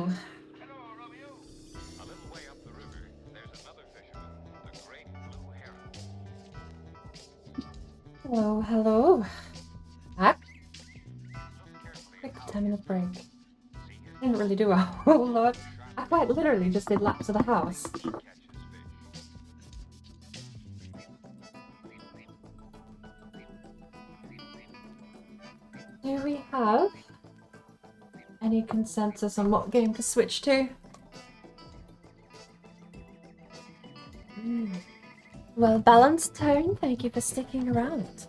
A little way up the river, there's another fisherman, the great blue heron. Hello, hello. Back. Look carefully Quick how 10-minute break. see his Didn't really do a whole lot. I quite literally just did laps of the house. Do we have any consensus on what game to switch to? Well, balanced tone, thank you for sticking around.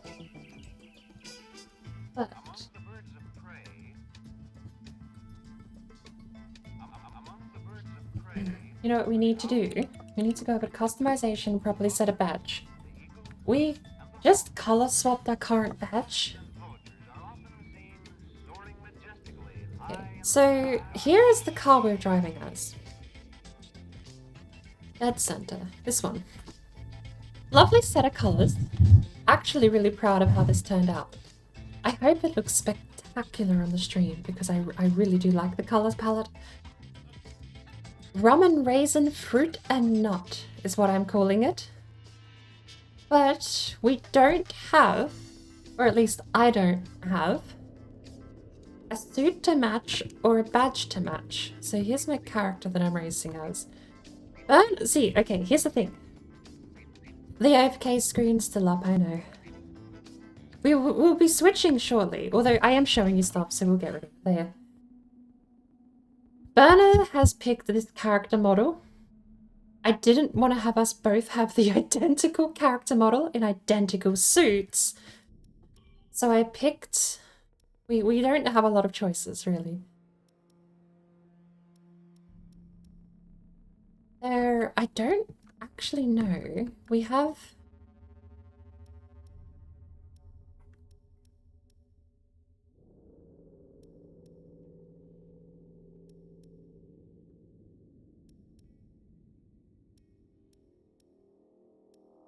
But you know what we need to do? We need to go over to customization, properly set a badge. We just color swapped our current badge. Okay, so here is the car we're driving as. Dead center, this one. Lovely set of colors. Actually really proud of how this turned out. I hope it looks spectacular on the stream because I really do like the colors palette. Rum and raisin, fruit and nut is what I'm calling it. But we don't have, or at least I don't have, a suit to match or a badge to match. So here's my character that I'm racing as. See, okay, here's the thing. The AFK screen's still up, I know. We'll be switching shortly, although I am showing you stuff, so we'll get rid of it there. Berna has picked this character model. I didn't want to have us both have the identical character model in identical suits. So I picked... We don't have a lot of choices, really. I don't actually know. We have...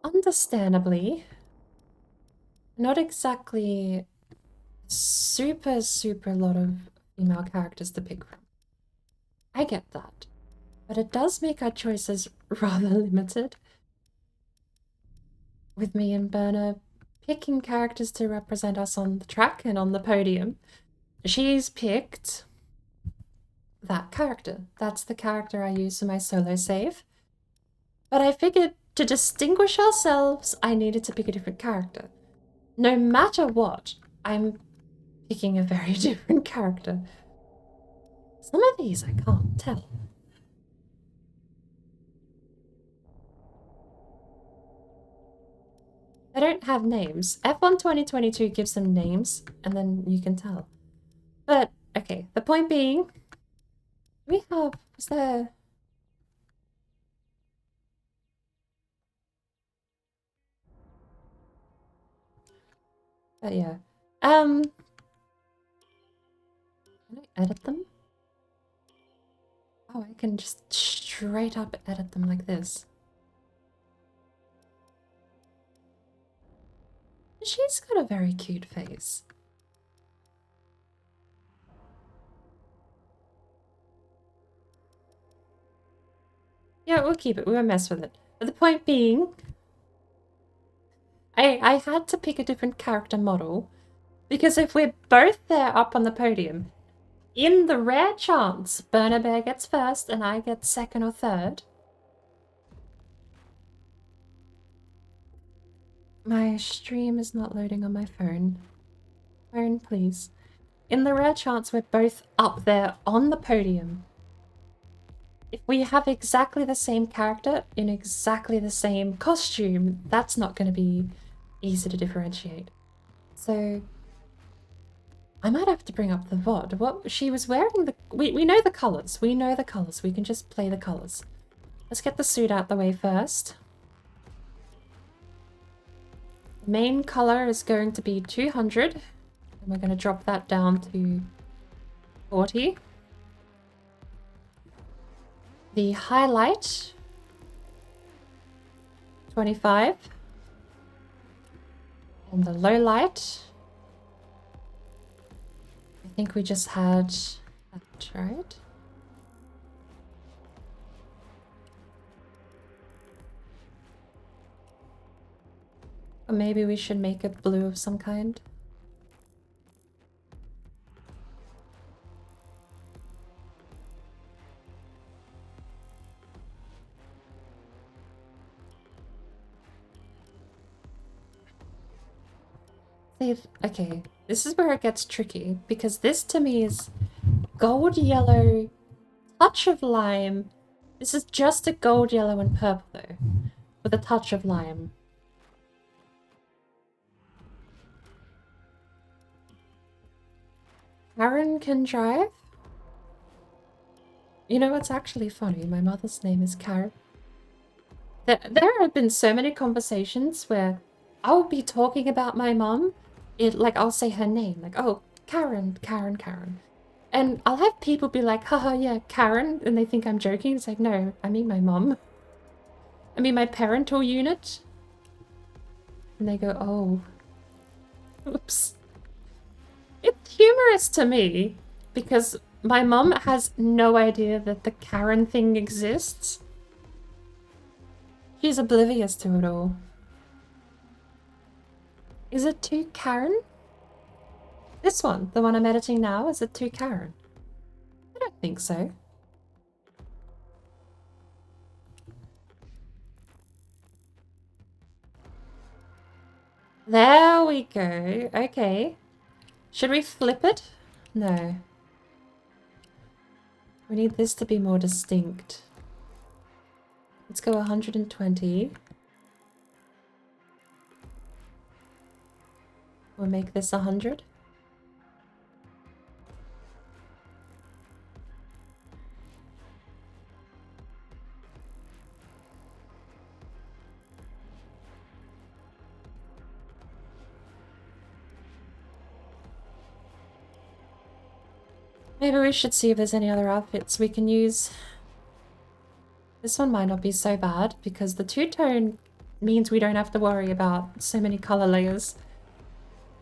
Understandably, not exactly super lot of female characters to pick from. I get that. But it does make our choices rather limited. With me and Berna picking characters to represent us on the track and on the podium. She's picked that character. That's the character I use for my solo save. But I figured to distinguish ourselves, I needed to pick a different character. No matter what, I'm picking a very different character. Some of these I can't tell. They don't have names. F1 2022 gives them names, and then you can tell. But, okay, the point being, we have, was there... But yeah. Can I edit them? Oh, I can just straight up edit them like this. She's got a very cute face. Yeah, we'll keep it. We won't mess with it. But the point being, I had to pick a different character model because if we're both there up on the podium, in the rare chance Burner Bear gets first and I get second or third, my stream is not loading on my phone. Phone, please. In the rare chance we're both up there on the podium, if we have exactly the same character in exactly the same costume, that's not going to be easy to differentiate. So I might have to bring up the VOD. What she was wearing, we know the colors. We know the colors. We can just play the colors. Let's get the suit out the way first. The main color is going to be 200. And we're going to drop that down to 40. The highlight, 25. And the low light, I think we just had that, right? Or maybe we should make it blue of some kind. Okay, this is where it gets tricky, because this to me is gold yellow, touch of lime. This is just a gold yellow and purple though, with a touch of lime. Karen can drive? You know what's actually funny? My mother's name is Karen. There have been so many conversations where I'll be talking about my mom. Like, I'll say her name, like, oh, Karen, Karen, Karen. And I'll have people be like, haha, yeah, Karen, and they think I'm joking. It's like, no, I mean my mom. I mean my parental unit. And they go, oh. Oops. It's humorous to me, because my mom has no idea that the Karen thing exists. She's oblivious to it all. Is it too Karen? This one, the one I'm editing now, is it too Karen? I don't think so. There we go. Okay. Should we flip it? No. We need this to be more distinct. Let's go 120. We'll make this 100. Maybe we should see if there's any other outfits we can use. This one might not be so bad, because the two-tone means we don't have to worry about so many color layers.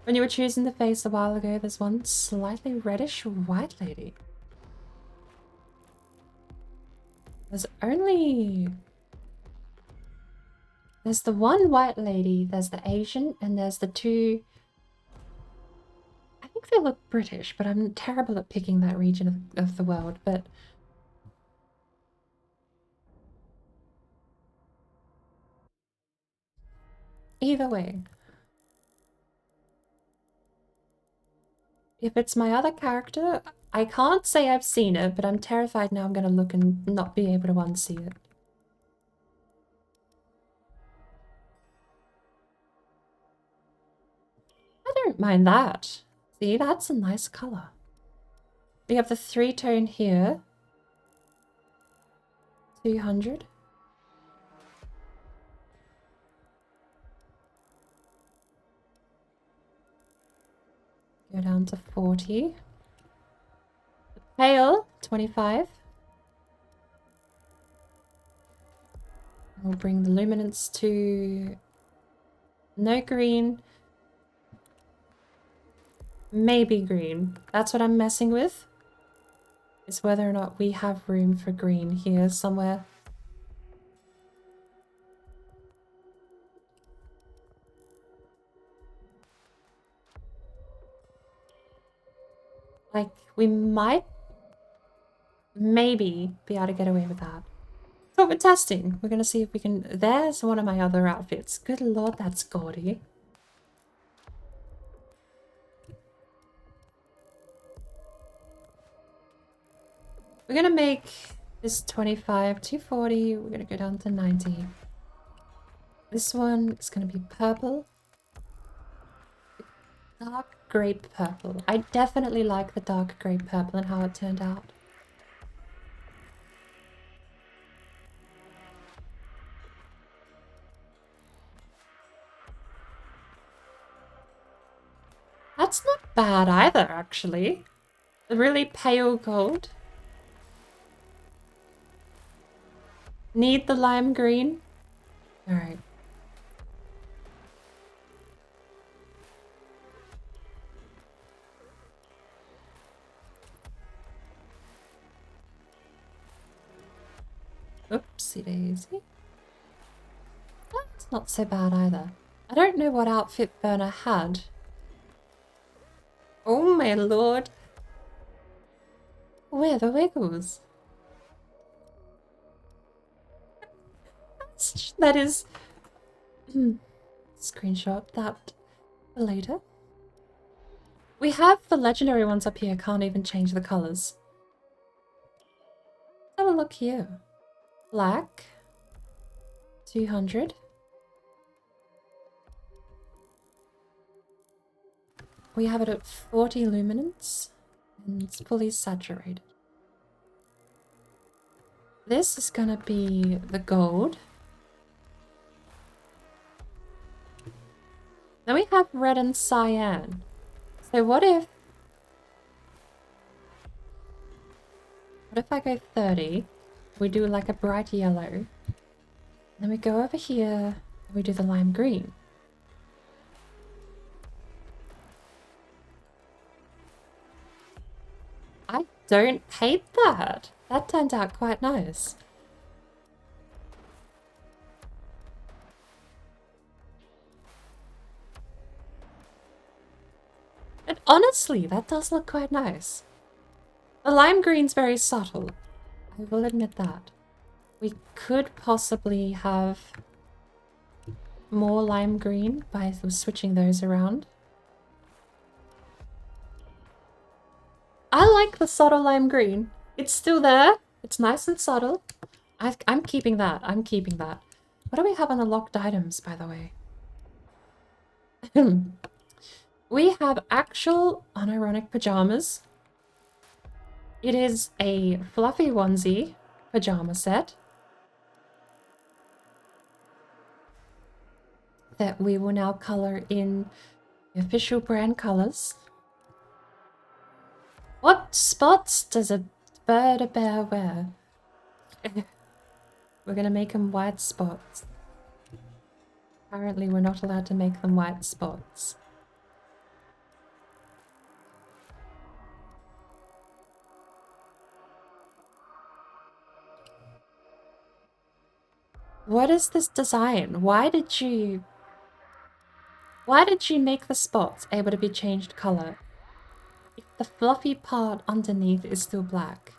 When you were choosing the face a while ago, there's one slightly reddish white lady. There's the one white lady, there's the Asian, and there's the two... I think they look British, but I'm terrible at picking that region of the world, but... Either way. If it's my other character, I can't say I've seen it, but I'm terrified now I'm gonna look and not be able to unsee it. I don't mind that. See, that's a nice color. We have the three-tone here. 200. Go down to 40. The pale, 25. We'll bring the luminance to no green. Maybe green. That's what I'm messing with. Is whether or not we have room for green here somewhere. Like, we might maybe be able to get away with that. So we're testing. We're gonna see if we can... There's one of my other outfits. Good lord, that's gaudy. We're gonna make this 25 to 40. We're gonna go down to 90. This one is gonna be purple. Dark grape purple. I definitely like the dark grape purple and how it turned out. That's not bad either, actually. The really pale gold. Need the lime green? Alright. Oopsie daisy. That's not so bad either. I don't know what outfit Burner had. Oh my lord. Where are the wiggles? That is... Screenshot that for later. We have the legendary ones up here. Can't even change the colours. Have a look here. Black. 200. We have it at 40 luminance. And it's fully saturated. This is gonna be the gold. Then we have red and cyan. So what if I go 30, we do like a bright yellow, then we go over here and we do the lime green. I don't hate that. That turned out quite nice. And honestly, that does look quite nice. The lime green's very subtle. I will admit that. We could possibly have more lime green by switching those around. I like the subtle lime green. It's still there. It's nice and subtle. I'm keeping that. I'm keeping that. What do we have on the locked items, by the way? We have actual unironic pajamas. It is a fluffy onesie pajama set that we will now color in the official brand colors. What spots does a bird a bear wear? We're gonna make them white spots. Apparently we're not allowed to make them white spots. What is this design? Why did you make the spots able to be changed color if the fluffy part underneath is still black?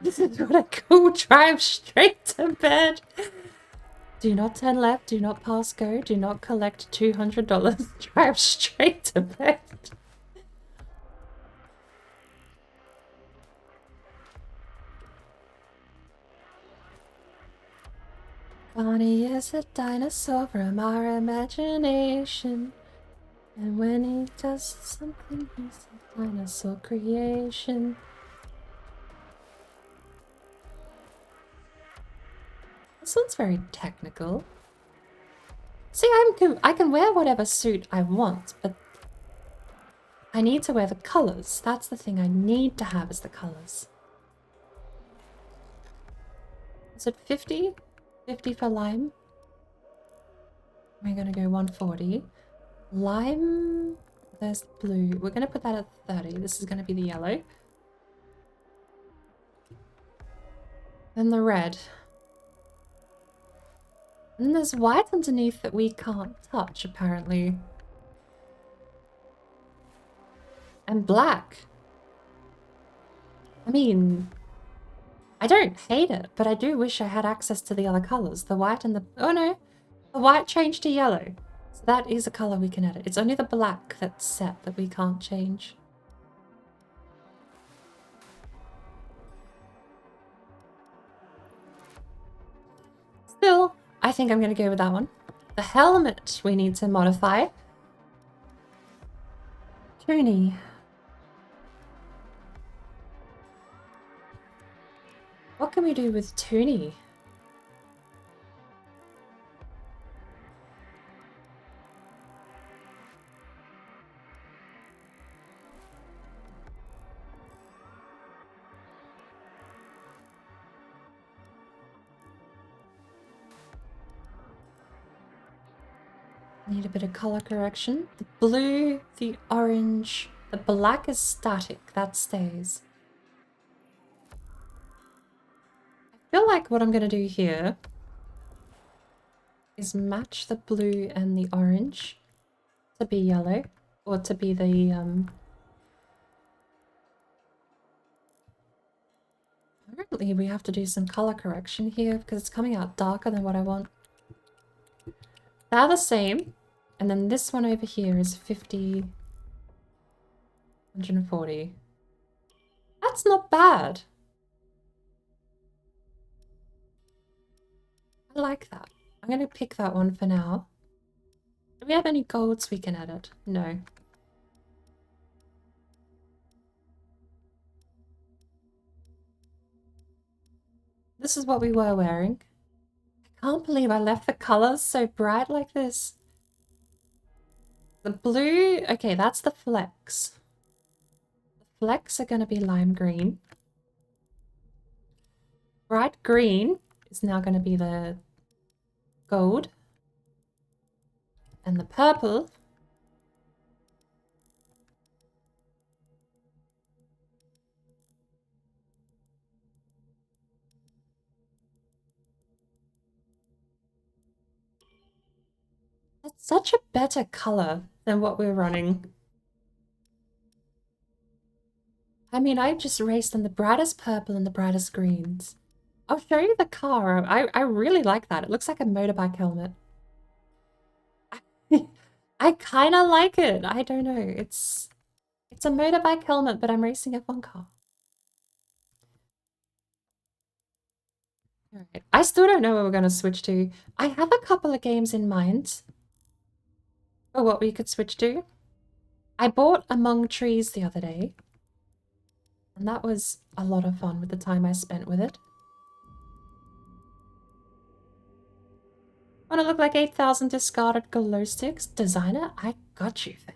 This is what I call drive straight to bed. Do not turn left, do not pass go, do not collect $200. Drive straight to bed. Bonnie is a dinosaur from our imagination. And when he does something, he's a dinosaur creation. This one's very technical. See, I can wear whatever suit I want, but I need to wear the colors. That's the thing I need to have, is the colors. Is it 50? 50 for lime? We're gonna go 140. Lime, there's blue. We're gonna put that at 30. This is gonna be the yellow. Then the red. And there's white underneath that we can't touch, apparently. And black. I mean, I don't hate it, but I do wish I had access to the other colors. The white and the... Oh no! The white changed to yellow. So that is a color we can edit. It's only the black that's set that we can't change. Still, I think I'm going to go with that one. The helmet we need to modify. Toonie. What can we do with Toonie? Need a bit of color correction. The blue, the orange, the black is static. That stays. feel like what I'm going to do here is match the blue and the orange to be yellow, or to be the apparently we have to do some color correction here because it's coming out darker than what I want. They're the same, and then this one over here is 50, 140. That's not bad. I like that. I'm going to pick that one for now. Do we have any golds we can edit? No. This is what we were wearing. I can't believe I left the colors so bright like this. The blue, okay, that's the flecks. The flecks are going to be lime green. Bright green is now going to be the gold. And the purple that's such a better color than what we're running. I mean, I just raced in the brightest purple and the brightest greens. I'll show you the car. I really like that. It looks like a motorbike helmet. I kind of like it. I don't know. It's a motorbike helmet, but I'm racing F1 car. All right. I still don't know what we're going to switch to. I have a couple of games in mind for what we could switch to. I bought Among Trees the other day, and that was a lot of fun with the time I spent with it. Want to look like 8,000 discarded glow sticks? Designer, I got you, fam.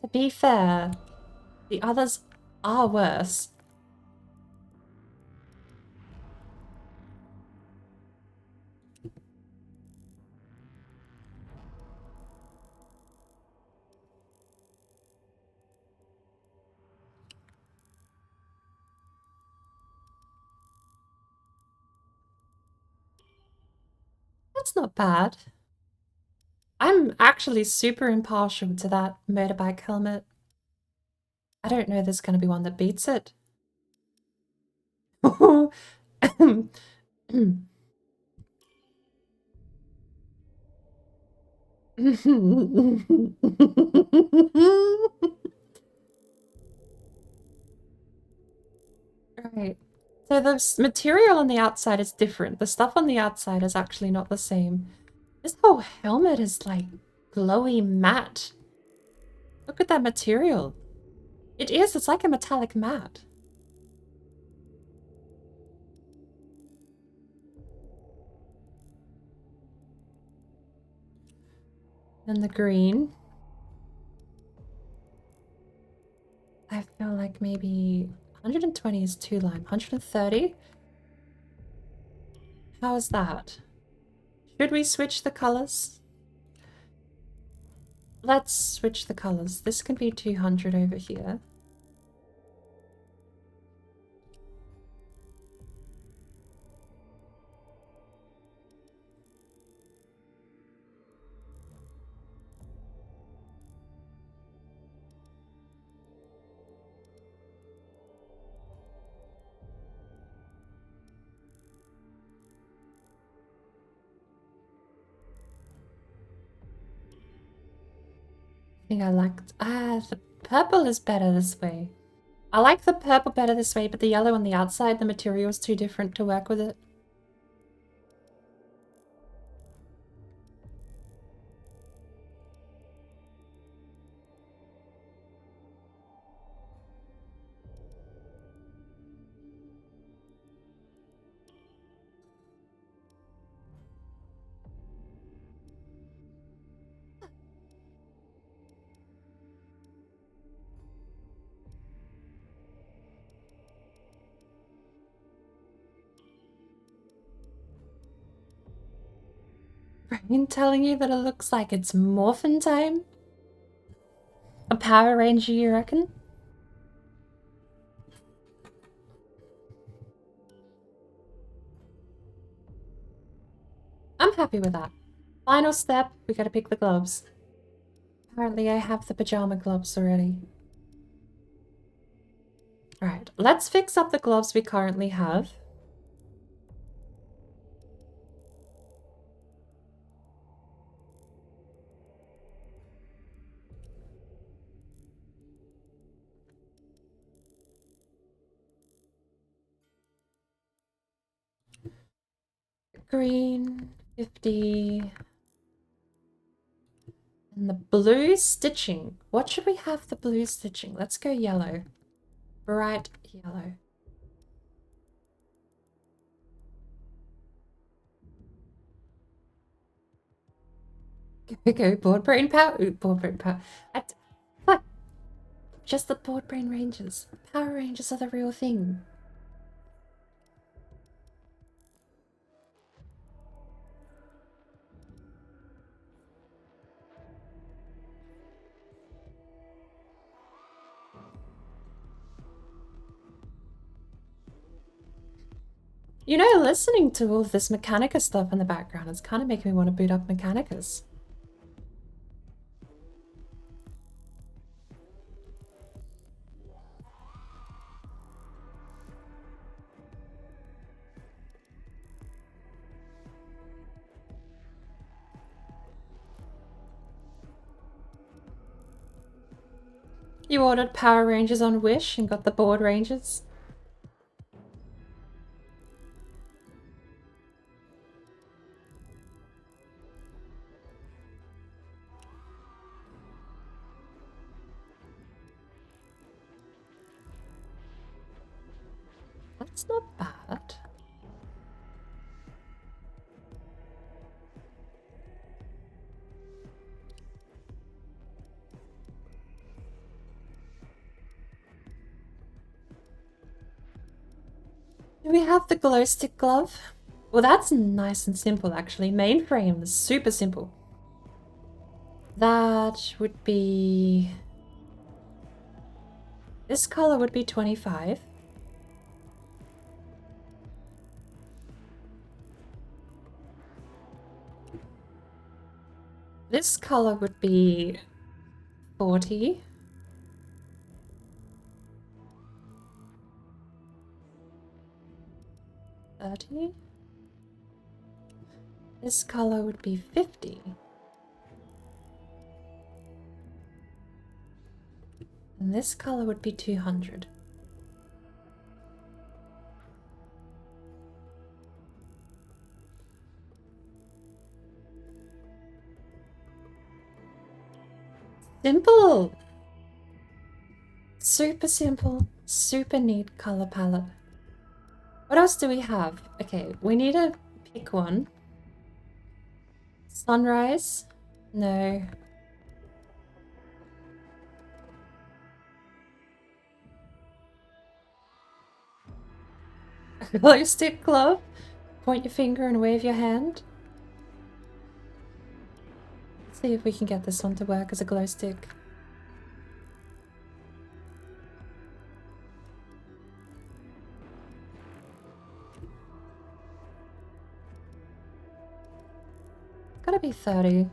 To be fair, the others are worse. That's not bad. I'm actually super impartial to that motorbike helmet. I don't know there's going to be one that beats it. Right. So the material on the outside is different. The stuff on the outside is actually not the same. This whole helmet is like glowy matte. Look at that material. It is, it's like a metallic matte. And the green. I feel like maybe 120 is too lime. 130? How is that? Should we switch the colors? Let's switch the colors. This can be 200 over here. I think I liked... the purple is better this way. I like the purple better this way, but the yellow on the outside, the material is too different to work with it. Brain telling you that it looks like it's morphin time? A Power Ranger, you reckon? I'm happy with that. Final step, we gotta pick the gloves. Apparently I have the pajama gloves already. Alright, let's fix up the gloves we currently have. Green, 50. And the blue stitching. What should we have the blue stitching? Let's go yellow. Bright yellow. Go, board brain power. Ooh, board brain power. Fuck. Just the board brain rangers. Power rangers are the real thing. You know, listening to all of this Mechanica stuff in the background is kind of making me want to boot up Mechanicas. You ordered Power Rangers on Wish and got the board Rangers? That's not bad. Do we have the glow stick glove? Well, that's nice and simple, actually. Mainframe is super simple. That would be... This color would be 25. This color would be 40. This color would be 50. And this color would be 200. Simple! Super simple, super neat color palette. What else do we have? Okay, we need to pick one. Sunrise? No. Glow stick glove? Point your finger and wave your hand. Let's see if we can get this one to work as a glow stick. Gotta be 30.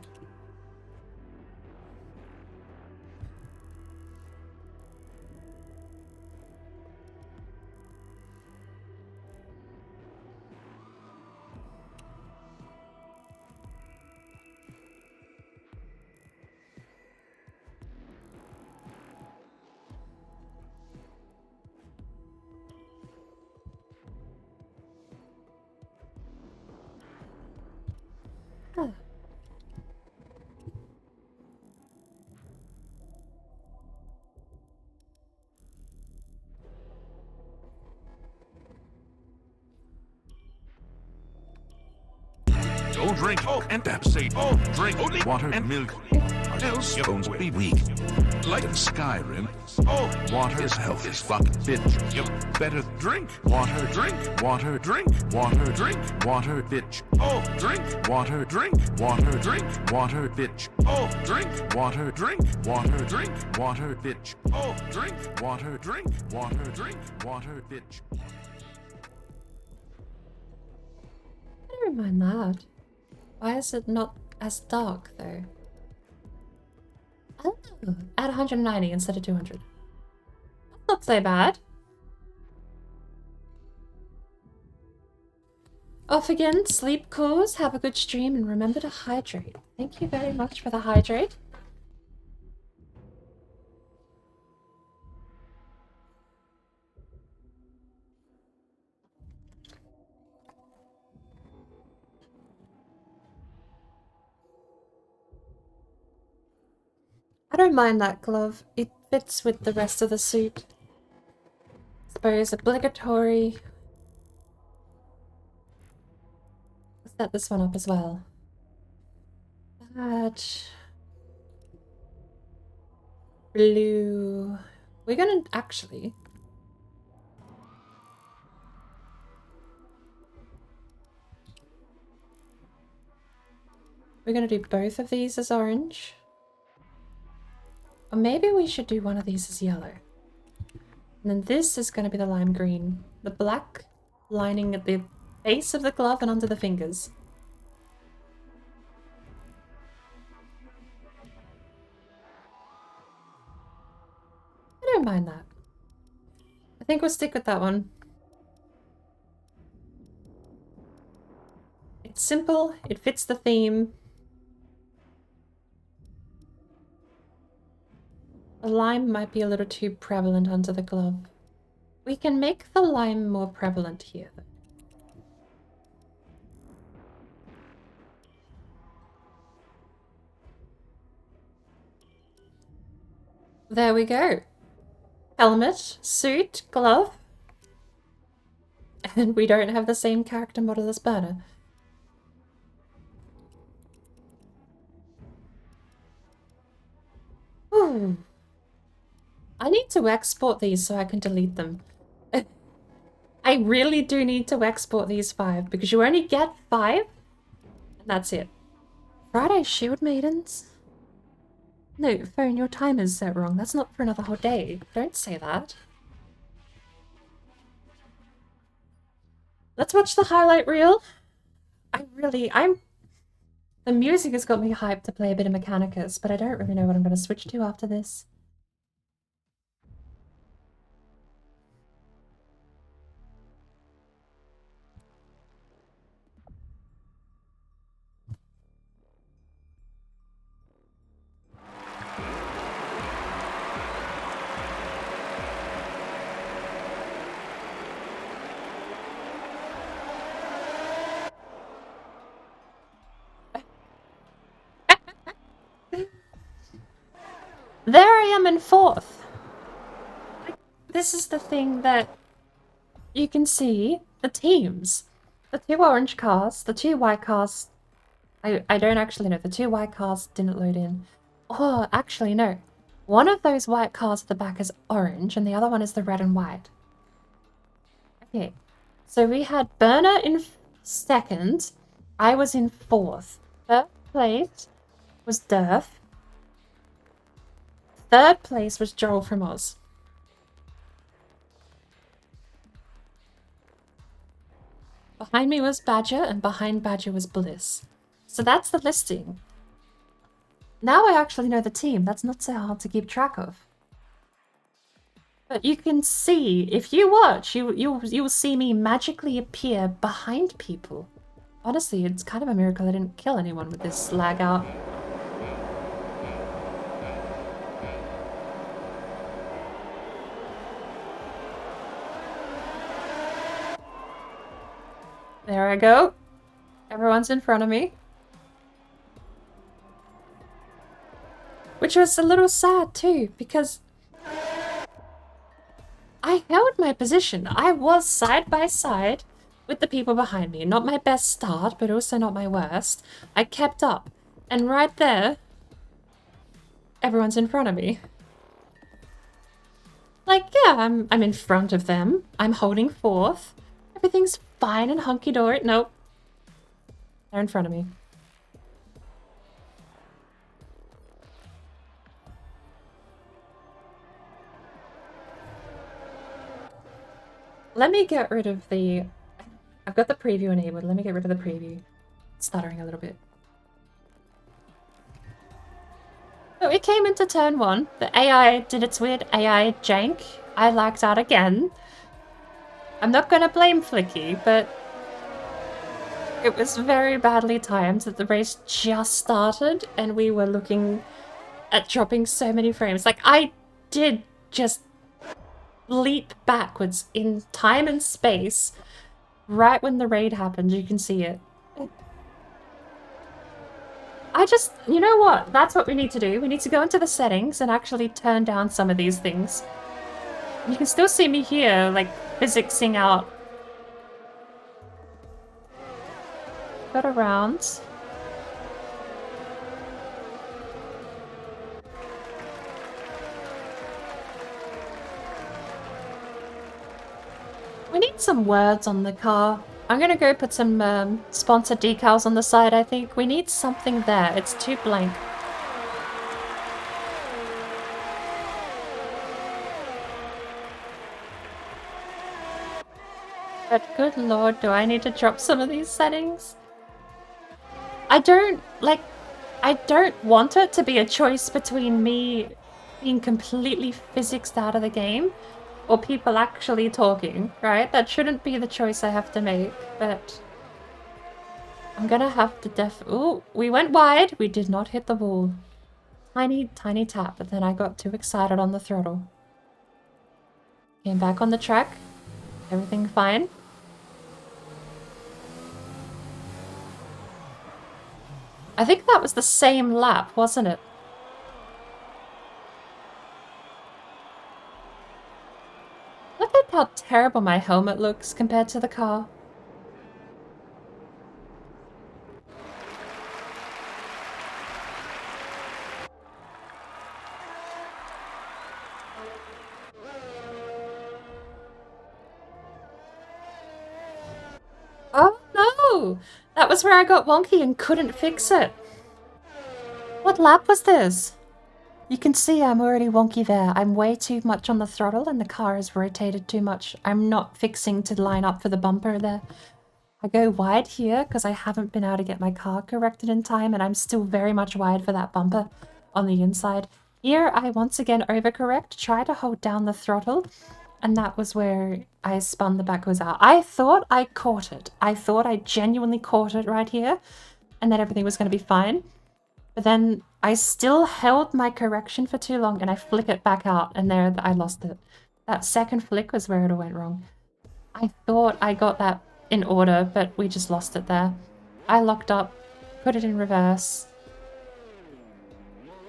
Oh. Don't drink and say drink only water and milk, or else your bones will be weak. Like in Skyrim, water's health is fucking bitch. You better drink water, drink water, drink water, drink water, bitch. Drink water, drink water, drink water, bitch. Drink water, drink water, drink water, bitch. Drink water, drink water, drink water, bitch. I don't mind that. Why is it not as dark though? Oh, at 190 instead of 200. That's not so bad. Off again, sleep calls, have a good stream, and remember to hydrate. Thank you very much for the hydrate. I don't mind that glove. It fits with the rest of the suit. I suppose obligatory. Set this one up as well. That blue. We're gonna actually. We're gonna do both of these as orange. Or maybe we should do one of these as yellow. And then this is gonna be the lime green. The black lining at the base of the glove and under the fingers. I don't mind that. I think we'll stick with that one. It's simple, it fits the theme. The lime might be a little too prevalent under the glove. We can make the lime more prevalent here. There we go. Helmet, suit, glove. And we don't have the same character model as Berna. Ooh. I need to export these so I can delete them. I really do need to export these 5 because you only get 5 and that's it. Friday Shield Maidens? No, phone, your time is set wrong. That's not for another whole day. Don't say that. Let's watch the highlight reel. The music has got me hyped to play a bit of Mechanicus, but I don't really know what I'm going to switch to after this. There I am in 4th. This is the thing that you can see the teams. The 2 orange cars, the 2 white cars. I don't actually know. The 2 white cars didn't load in. Oh, actually, no. One of those white cars at the back is orange, and the other one is the red and white. Okay. So we had Berna in 2nd. I was in 4th. 3rd place was Durf. 3rd place was Joel from Oz. Behind me was Badger, and behind Badger was Bliss. So that's the listing. Now I actually know the team. That's not so hard to keep track of. But you can see, if you watch, you'll see me magically appear behind people. Honestly, it's kind of a miracle I didn't kill anyone with this lag out. There I go. Everyone's in front of me. Which was a little sad too, because I held my position. I was side by side with the people behind me. Not my best start, but also not my worst. I kept up. And right there, everyone's in front of me. Like, yeah, I'm in front of them. I'm holding 4th. Everything's fine and hunky-dory. Nope. They're in front of me. Let me get rid of the... I've got the preview enabled. Let me get rid of the preview. It's stuttering a little bit. So it came into turn 1. The AI did its weird AI jank. I lagged out again. I'm not gonna blame Flicky, but it was very badly timed that the race just started and we were looking at dropping so many frames. Like, I did just leap backwards in time and space right when the raid happened. You can see it. You know what? That's what we need to do. We need to go into the settings and actually turn down some of these things. You can still see me here, like, physicsing out. Got around. We need some words on the car. I'm gonna go put some sponsor decals on the side, I think. We need something there. It's too blank. But good lord, do I need to drop some of these settings? I don't want it to be a choice between me being completely physicsed out of the game or people actually talking, right? That shouldn't be the choice I have to make, but I'm gonna have to ooh, we went wide. We did not hit the wall. Tiny, tiny tap, but then I got too excited on the throttle. Came back on the track. Everything fine. I think that was the same lap, wasn't it? Look at how terrible my helmet looks compared to the car. Oh no! That was where I got wonky and couldn't fix it. What lap was this? You can see I'm already wonky there. I'm way too much on the throttle and the car has rotated too much. I'm not fixing to line up for the bumper there. I go wide here because I haven't been able to get my car corrected in time and I'm still very much wide for that bumper on the inside. Here I once again overcorrect, try to hold down the throttle, and that was where I spun the backwards out. I thought I caught it. I thought I genuinely caught it right here and that everything was going to be fine. But then I still held my correction for too long and I flick it back out and there I lost it. That second flick was where it all went wrong. I thought I got that in order, but we just lost it there. I locked up, put it in reverse.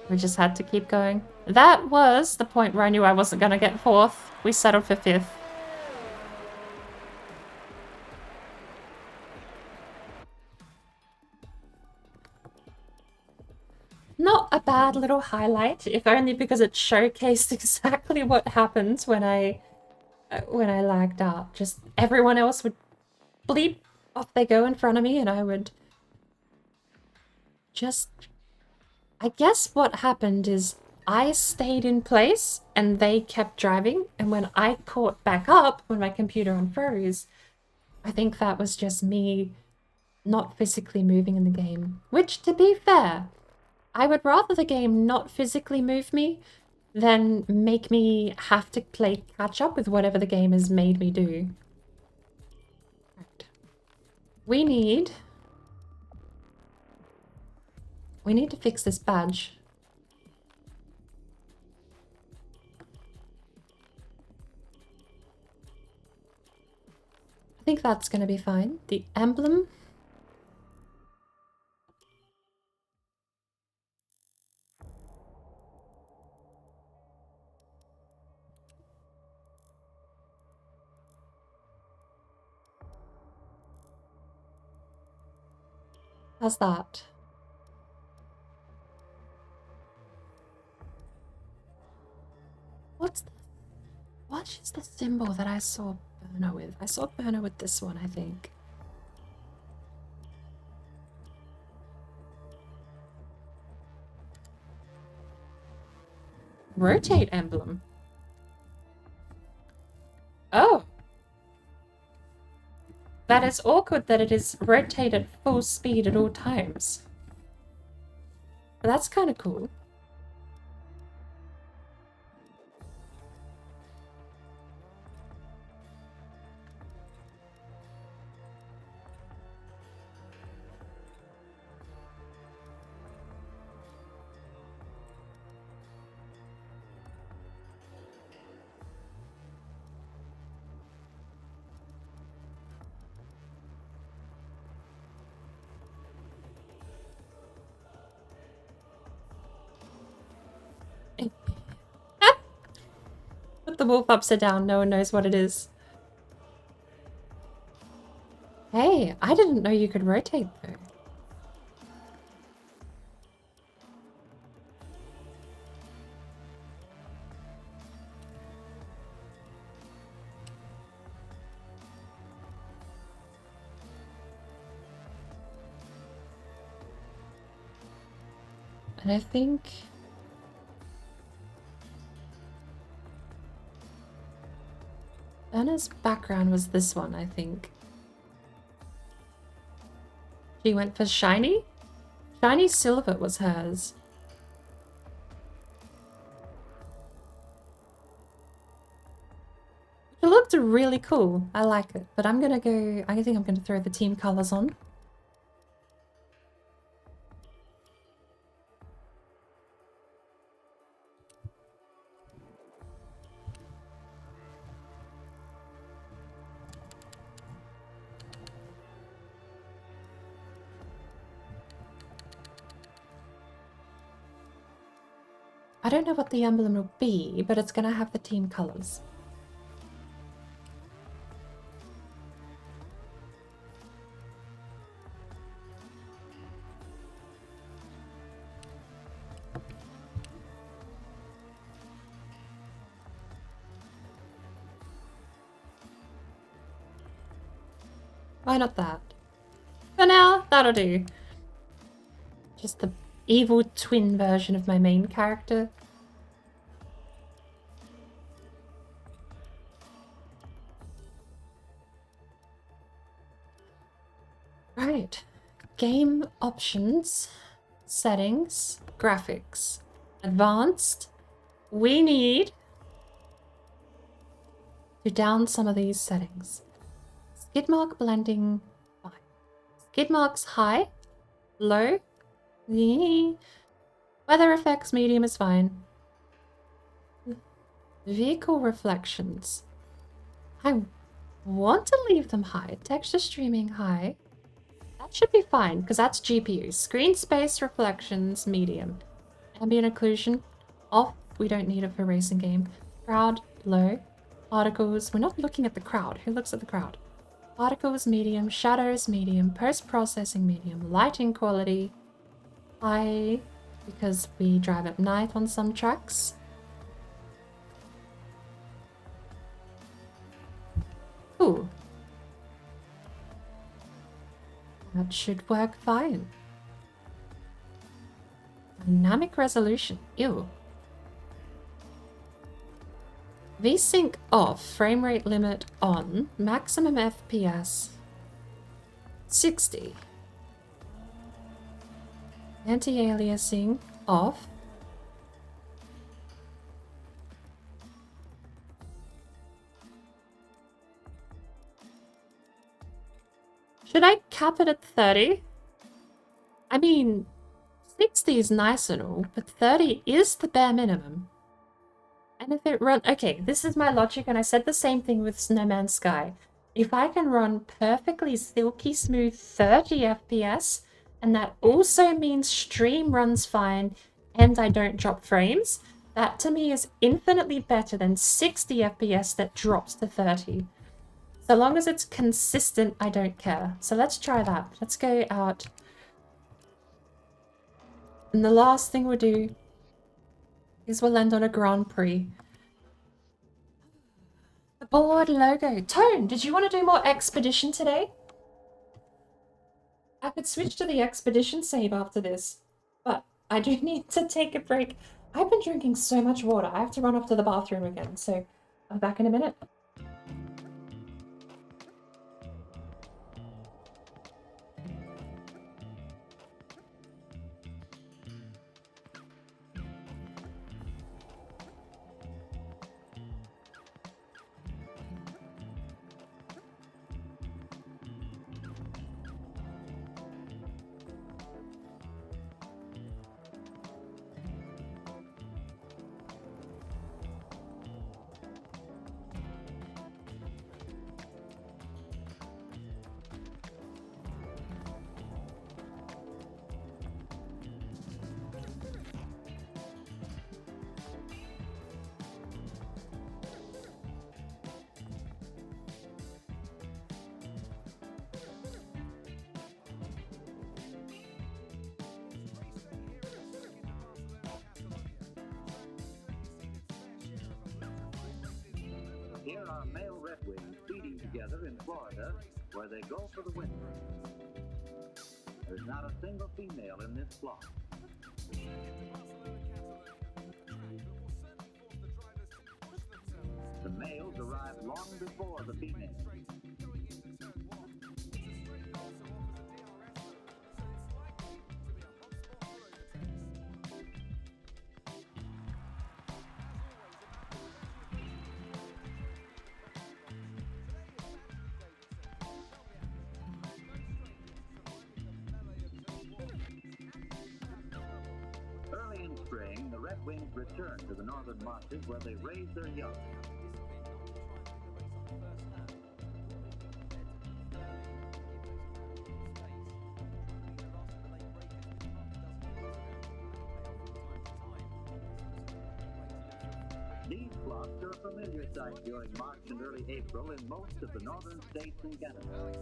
We just had to keep going. That was the point where I knew I wasn't going to get 4th. We settled for 5th. Not a bad little highlight, if only because it showcased exactly what happens when I lagged out. Just everyone else would bleep, off they go in front of me, and I would just... I guess what happened is I stayed in place and they kept driving, and when I caught back up when my computer unfroze, I think that was just me not physically moving in the game. Which, to be fair, I would rather the game not physically move me than make me have to play catch up with whatever the game has made me do. Right. We need to fix this badge. I think that's going to be fine. The emblem. How's that? What is the symbol that I saw Burner with? I saw Burner with this one, I think. Rotate emblem. Oh. That is awkward that it is rotate at full speed at all times. But that's kind of cool. flip the wolf upside down, no one knows what it is. Hey, I didn't know you could rotate though. And I think Anna's background was this one, I think. She went for shiny? Shiny silver was hers. It looked really cool. I like it. But I'm gonna go... I think I'm gonna throw the team colors on. I don't know what the emblem will be, but it's gonna have the team colors. Why not that? For now, that'll do. Just the evil twin version of my main character. Right. Game options, settings, graphics, advanced. We need to down some of these settings. Skid mark blending, fine. Skid marks high, low, weather effects medium is fine. Vehicle reflections. I want to leave them high. Texture streaming high. That should be fine because that's GPU. Screen space reflections medium. Ambient occlusion off. We don't need it for racing game. Crowd low. Particles. We're not looking at the crowd. Who looks at the crowd? Particles medium. Shadows medium. Post-processing medium. Lighting quality high because we drive at night on some tracks. Ooh. That should work fine. Dynamic resolution. Ew. VSync off. Frame rate limit on. Maximum FPS 60. Anti-aliasing off. Should I cap it at 30? I mean, 60 is nice and all, but 30 is the bare minimum. And if it runs... Okay, this is my logic, and I said the same thing with Snowman Sky. If I can run perfectly silky smooth 30 FPS, and that also means stream runs fine, and I don't drop frames, that to me is infinitely better than 60 FPS that drops to 30. So long as it's consistent, I don't care. So let's try that. Let's go out. And the last thing we'll do is we'll end on a Grand Prix. The board logo. Tone, did you want to do more Expedition today? I could switch to the Expedition save after this, but I do need to take a break. I've been drinking so much water. I have to run off to the bathroom again, so I'm back in a minute. Here are male redwings feeding together in Florida, where they go for the winter. There's not a single female in this flock. The males arrive long before the females. Early in spring, the redwings return to the northern marshes where they raise their young. These flocks are a familiar sight during March and early April in most of the northern states and Canada.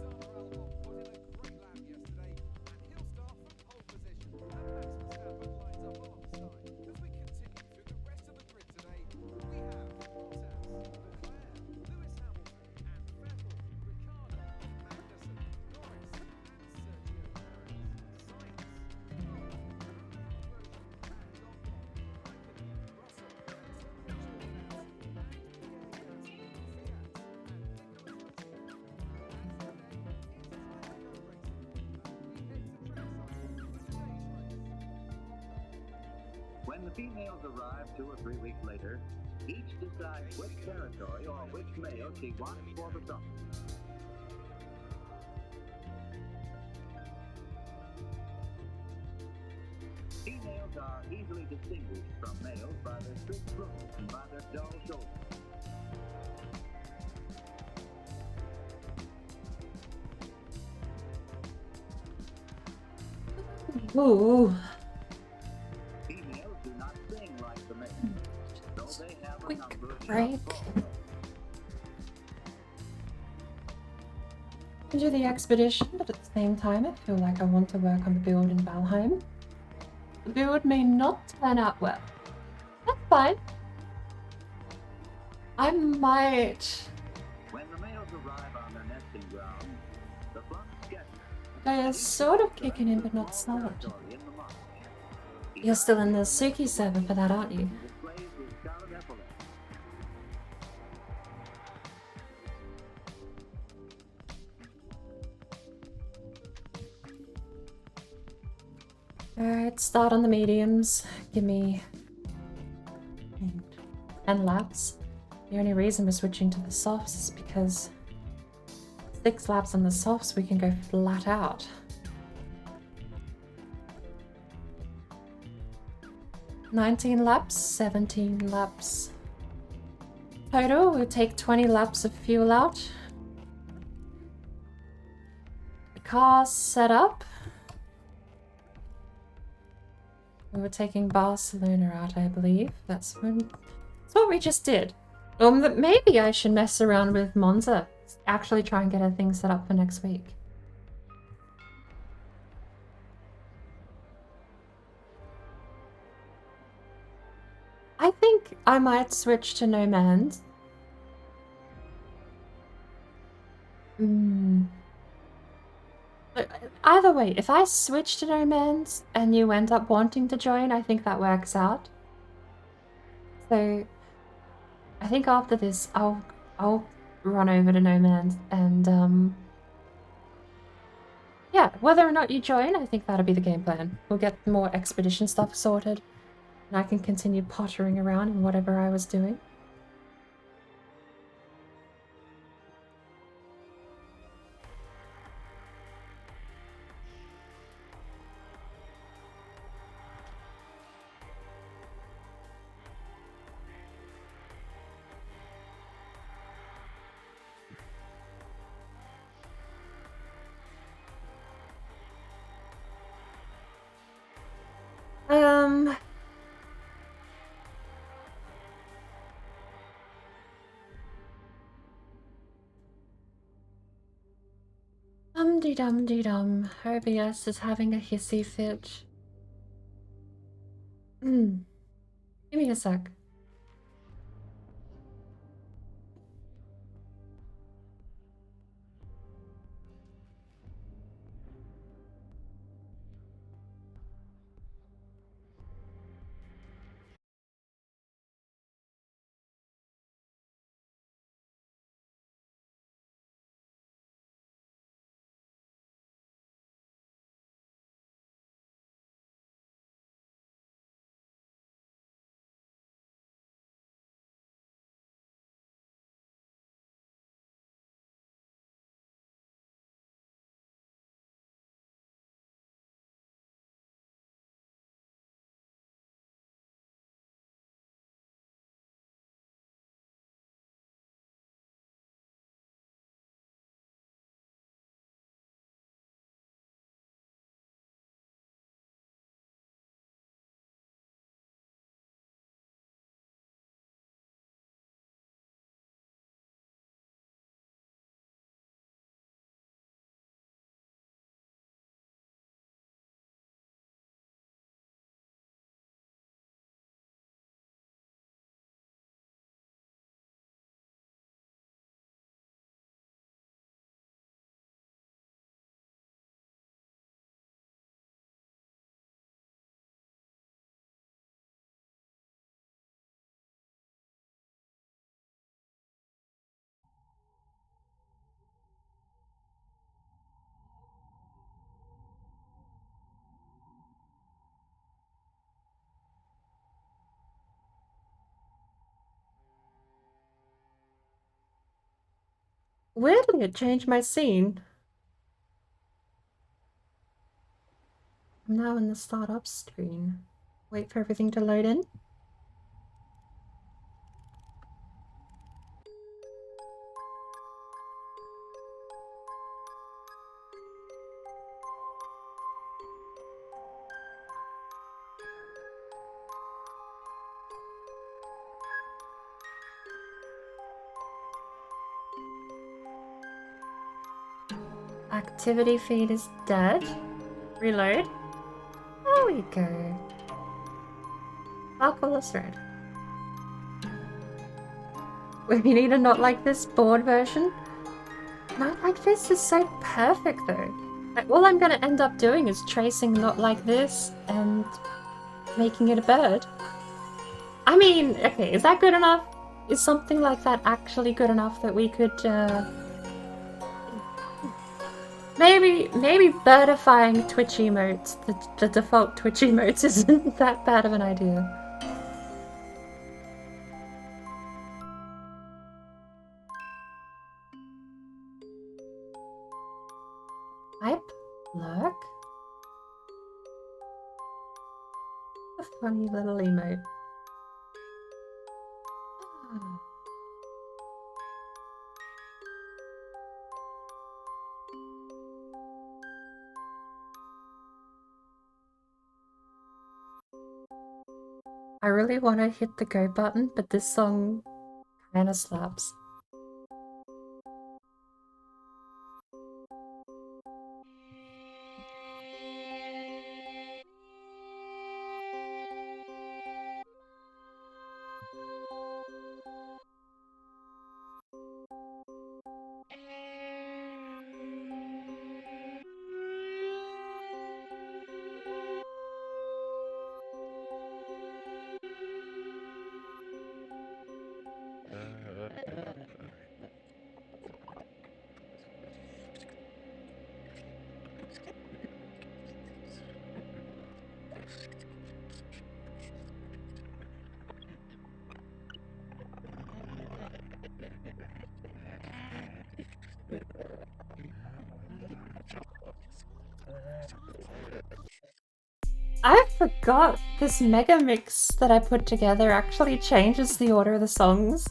When the females arrive 2 or 3 weeks later, each decides which territory or which male she wants for the summer. Females are easily distinguished from males by their straight throats and by their dull shoulders. Ooh. Females do not sing like the males, though they have a Quick number of break. I do the expedition, but at the same time I feel like I want to work on the build in Valheim. The build may not turn out well. That's fine. I might... When the males arrive on their nesting ground, the flock scatters. They're sort of kicking in, but not solid. You're still in the Suki server for that, aren't you? Alright, start on the mediums. Give me 10 laps. The only reason we're switching to the softs is because 6 laps on the softs we can go flat out. 19 laps, 17 laps. Total, we'll take 20 laps of fuel out. The car's set up. We were taking Barcelona out, I believe. That's what we just did. Maybe I should mess around with Monza. Actually try and get a thing set up for next week. I think I might switch to No Man's. Either way, if I switch to No Man's and you end up wanting to join, I think that works out. So I think after this I'll run over to No Man's and yeah, whether or not you join, I think that'll be the game plan. We'll get more expedition stuff sorted and I can continue pottering around in whatever I was doing. Dum-de-dum-de-dum. OBS is having a hissy fit. Give me a sec. Weirdly, it changed my scene. I'm now in the startup screen. Wait for everything to load in. Activity feed is dead. Reload. There we go. Alcohol's red. We need a not like this board version. Not like this is so perfect though. Like, all I'm gonna end up doing is tracing not like this and making it a bird. I mean, okay, is that good enough? Is something like that actually good enough that we could, maybe birdifying Twitch emotes, the default Twitch emotes isn't that bad of an idea. Hype? Lurk? A funny little emote. Ah. I really want to hit the go button, but this song kinda slaps. I forgot this mega mix that I put together actually changes the order of the songs.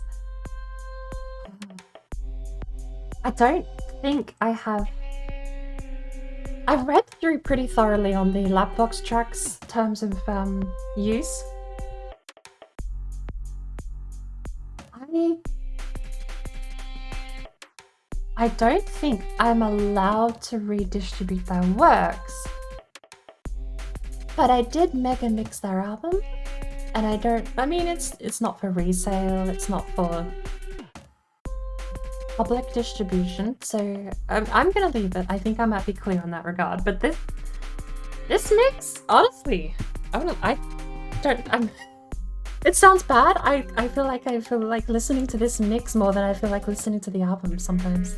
I don't think I have... I've read through pretty thoroughly on the Lapbox tracks in terms of use. I don't think I'm allowed to redistribute their works. But I did mega mix their album, and I mean, it's not for resale, it's not for public distribution, so I'm gonna leave it. I think I might be clear on that regard, but this mix, honestly, it sounds bad. I feel like listening to this mix more than I feel like listening to the album sometimes.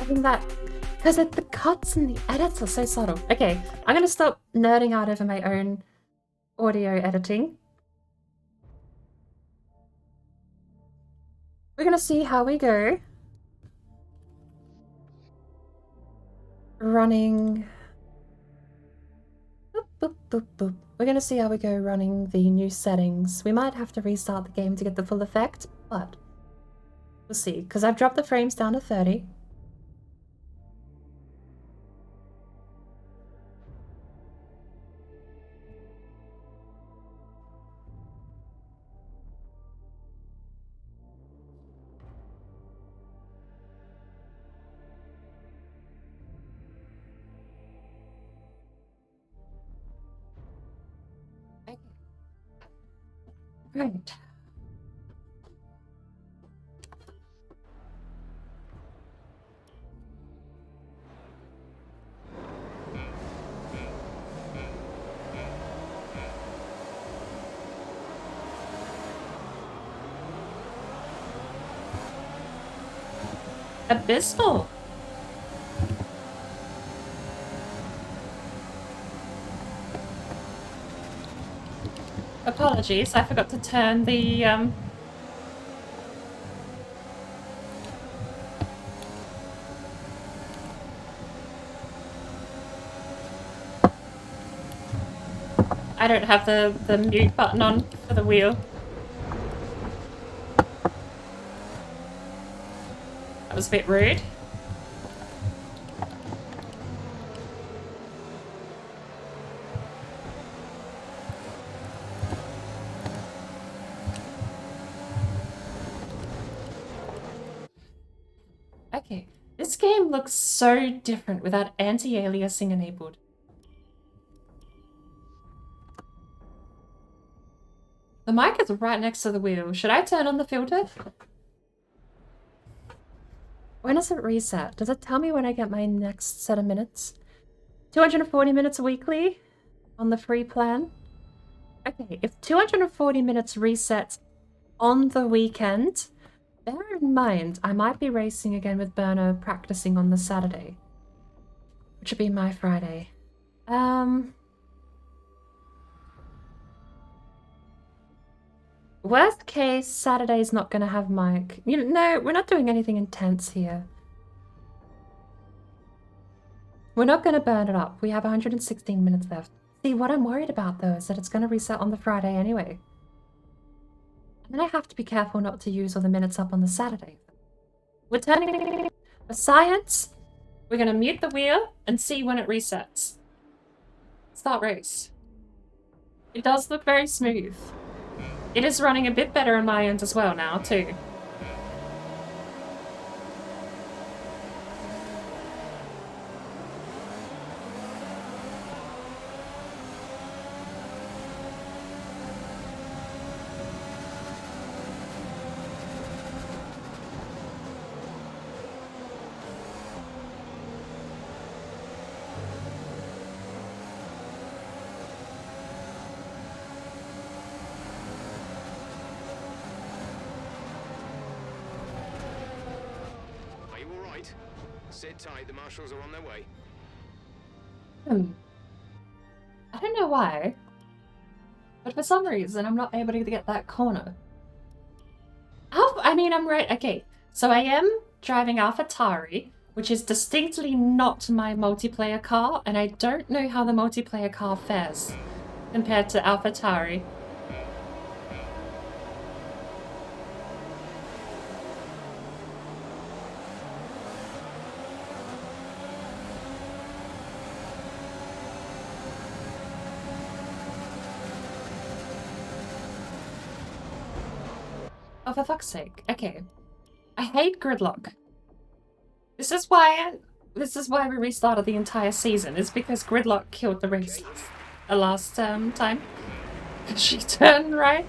I think that, because the cuts and the edits are so subtle. Okay, I'm gonna stop nerding out over my own audio editing. We're gonna see how we go. Running... Boop, boop, boop, boop. We're gonna see how we go running the new settings. We might have to restart the game to get the full effect, but we'll see, because I've dropped the frames down to 30. Right. Abysmal. Apologies, I forgot to turn the I don't have the mute button on for the wheel. That was a bit rude. Okay, this game looks so different without anti-aliasing enabled. The mic is right next to the wheel. Should I turn on the filter? When does it reset? Does it tell me when I get my next set of minutes? 240 minutes weekly on the free plan? Okay, if 240 minutes resets on the weekend, bear in mind I might be racing again with Burner practicing on the Saturday, which would be my Friday. Worst case, Saturday's not going to have mic. You know, no, we're not doing anything intense here. We're not going to burn it up. We have 116 minutes left. See, what I'm worried about, though, is that it's going to reset on the Friday anyway. And then I have to be careful not to use all the minutes up on the Saturday. We're turning for science. We're going to mute the wheel and see when it resets. Start race. It does look very smooth. It is running a bit better on my end as well now, too. Sit tight, the marshals are on their way. I don't know why, but for some reason I'm not able to get that corner. I mean, I'm right. Okay, so I am driving AlphaTauri, which is distinctly not my multiplayer car, and I don't know how the multiplayer car fares compared to AlphaTauri. Oh, for fuck's sake. Okay. I hate gridlock. This is why we restarted the entire season, is because gridlock killed the race last time. She turned right.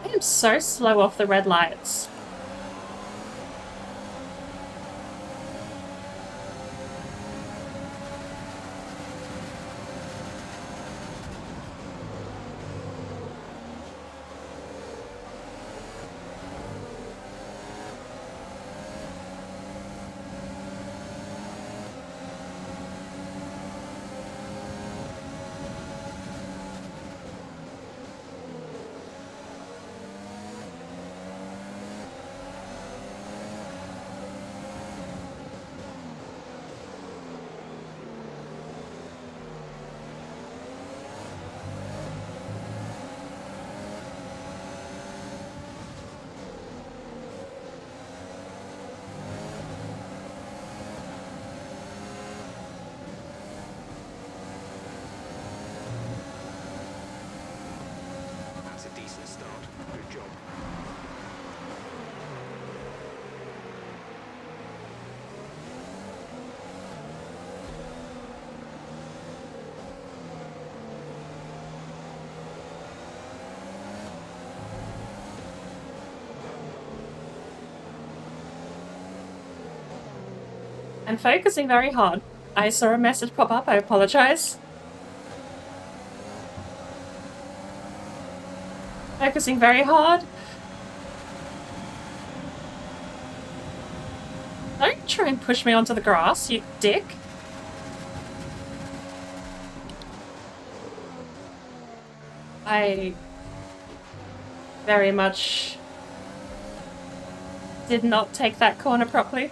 I am so slow off the red lights. I'm focusing very hard. I saw a message pop up, I apologize. Focusing very hard. Don't try and push me onto the grass, you dick. I very much did not take that corner properly.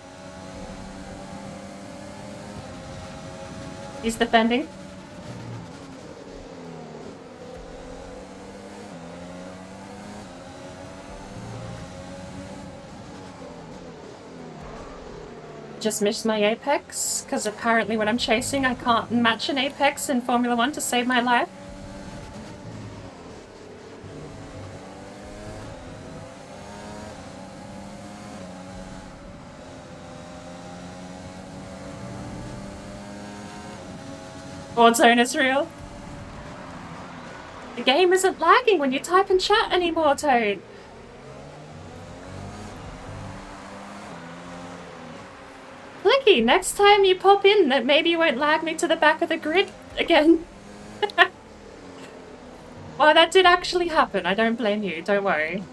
He's defending. Just missed my apex, because apparently when I'm chasing I can't match an apex in Formula 1 to save my life. Warzone is real. The game isn't lagging when you type in chat anymore, Toad. Clicky, next time you pop in, that maybe you won't lag me to the back of the grid again. Well, that did actually happen. I don't blame you. Don't worry.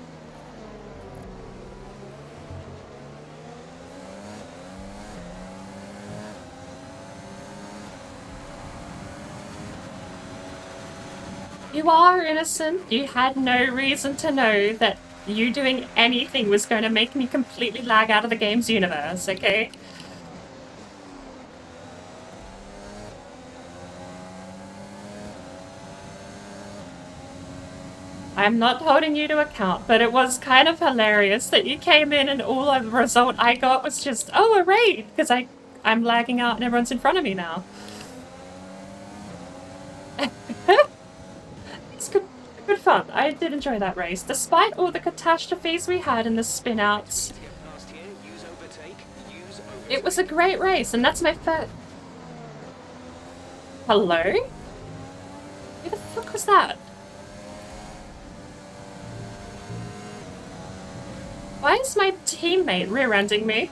You are innocent. You had no reason to know that you doing anything was going to make me completely lag out of the game's universe, okay? I'm not holding you to account, but it was kind of hilarious that you came in and all the result I got was just, oh, a raid, because I'm lagging out and everyone's in front of me now. It's good fun. I did enjoy that race, despite all the catastrophes we had in the spin-outs. It was a great race, and that's my first... Hello? Who the fuck was that? Why is my teammate rear-ending me?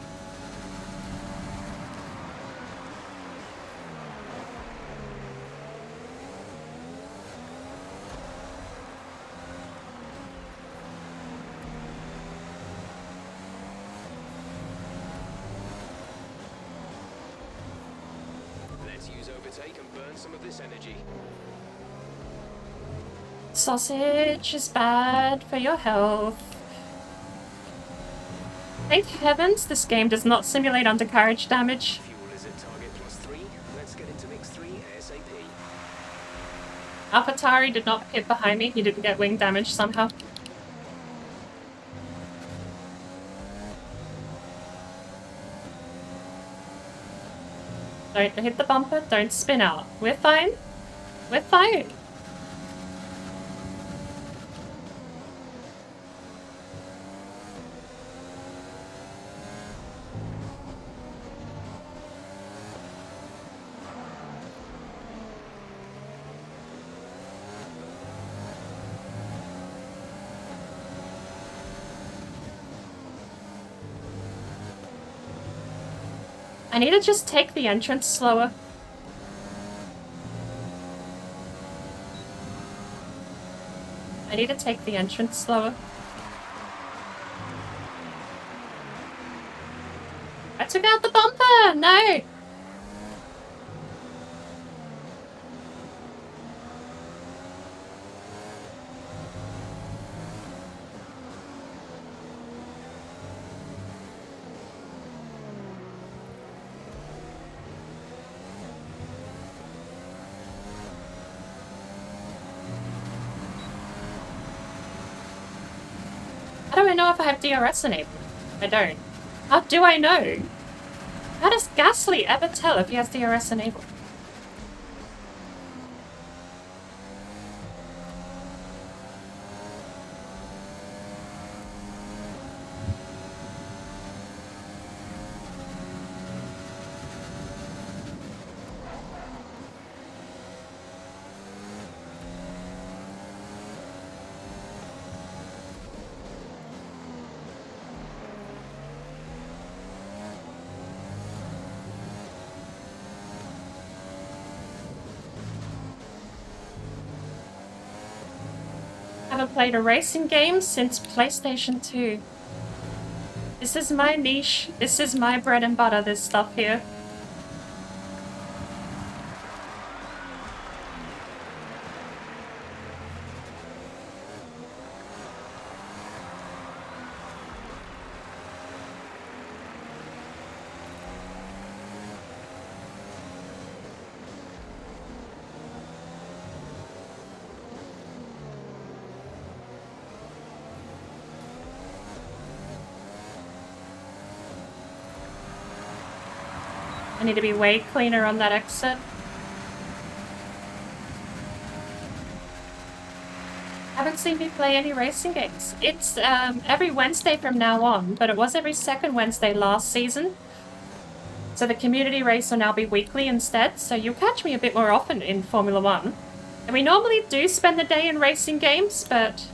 Let's use overtake and burn some of this energy. Sausage is bad for your health. Thank heavens this game does not simulate undercarriage damage. Fuel is at target +3. Let's get into mix 3 ASAP. AlphaTauri did not hit behind me. He didn't get wing damage somehow. Don't hit the bumper. Don't spin out. We're fine. We're fine. I need to just take the entrance slower. I need to take the entrance slower. I took out the bumper! No! How do I know if I have DRS enabled? I don't. How do I know? How does Gasly ever tell if he has DRS enabled? Haven't played a racing game since PlayStation 2. This is my niche. This is my bread and butter, this stuff here. I need to be way cleaner on that exit. Haven't seen me play any racing games. It's every Wednesday from now on, but it was every second Wednesday last season. So the community race will now be weekly instead, so you'll catch me a bit more often in Formula 1. And we normally do spend the day in racing games, but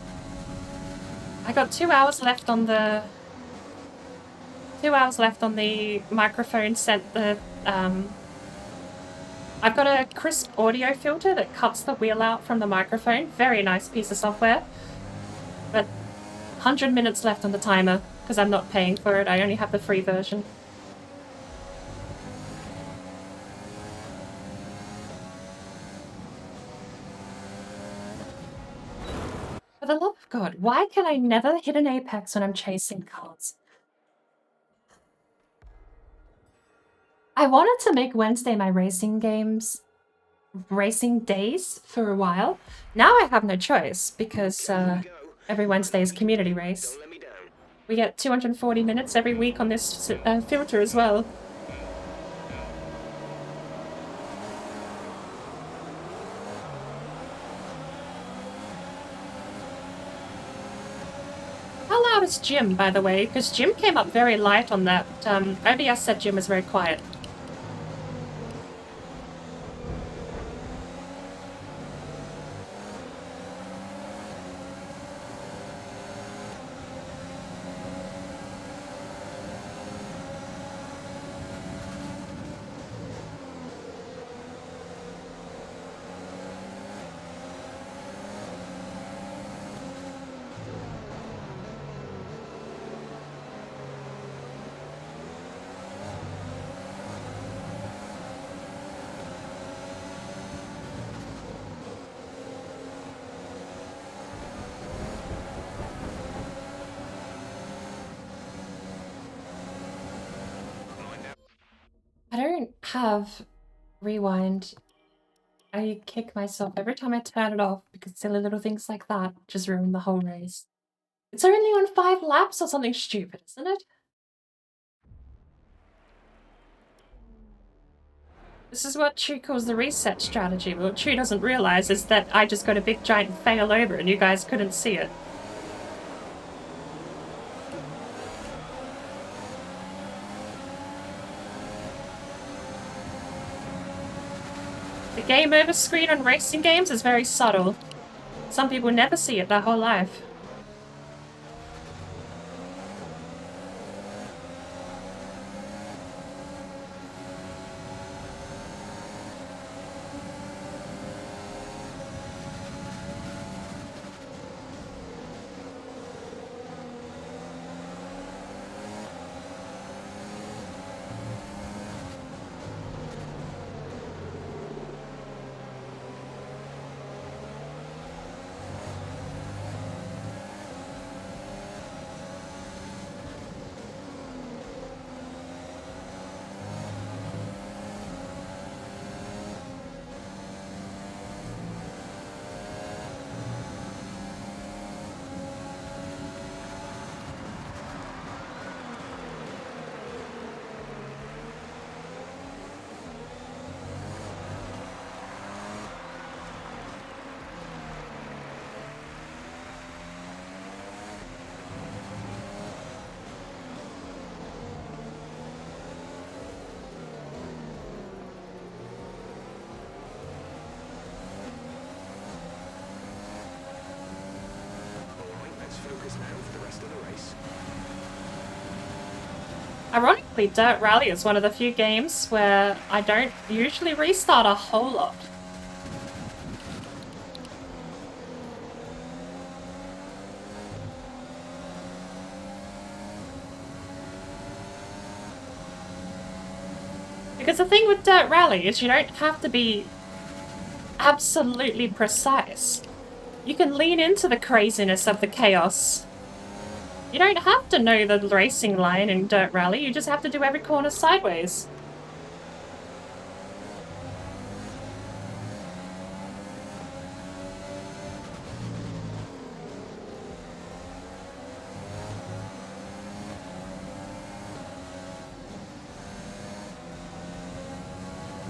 I got 2 hours left on the... 2 hours left on the microphone set the... I've got a crisp audio filter that cuts the wheel out from the microphone. Very nice piece of software. But 100 minutes left on the timer, because I'm not paying for it. I only have the free version. For the love of God, why can I never hit an apex when I'm chasing cars? I wanted to make Wednesday my racing days for a while. Now I have no choice because every Wednesday is community race. We get 240 minutes every week on this filter as well. How loud is Jim, by the way? Because Jim came up very light on that. OBS said Jim was very quiet. I don't have rewind. I kick myself every time I turn it off because silly little things like that just ruin the whole race. It's only on 5 laps or something stupid, isn't it? This is what Chu calls the reset strategy. What Chu doesn't realize is that I just got a big giant fail over and you guys couldn't see it. The game over screen on racing games is very subtle. Some people never see it their whole life. Ironically, Dirt Rally is one of the few games where I don't usually restart a whole lot. Because the thing with Dirt Rally is you don't have to be absolutely precise. You can lean into the craziness of the chaos. You don't have to know the racing line in Dirt Rally, you just have to do every corner sideways.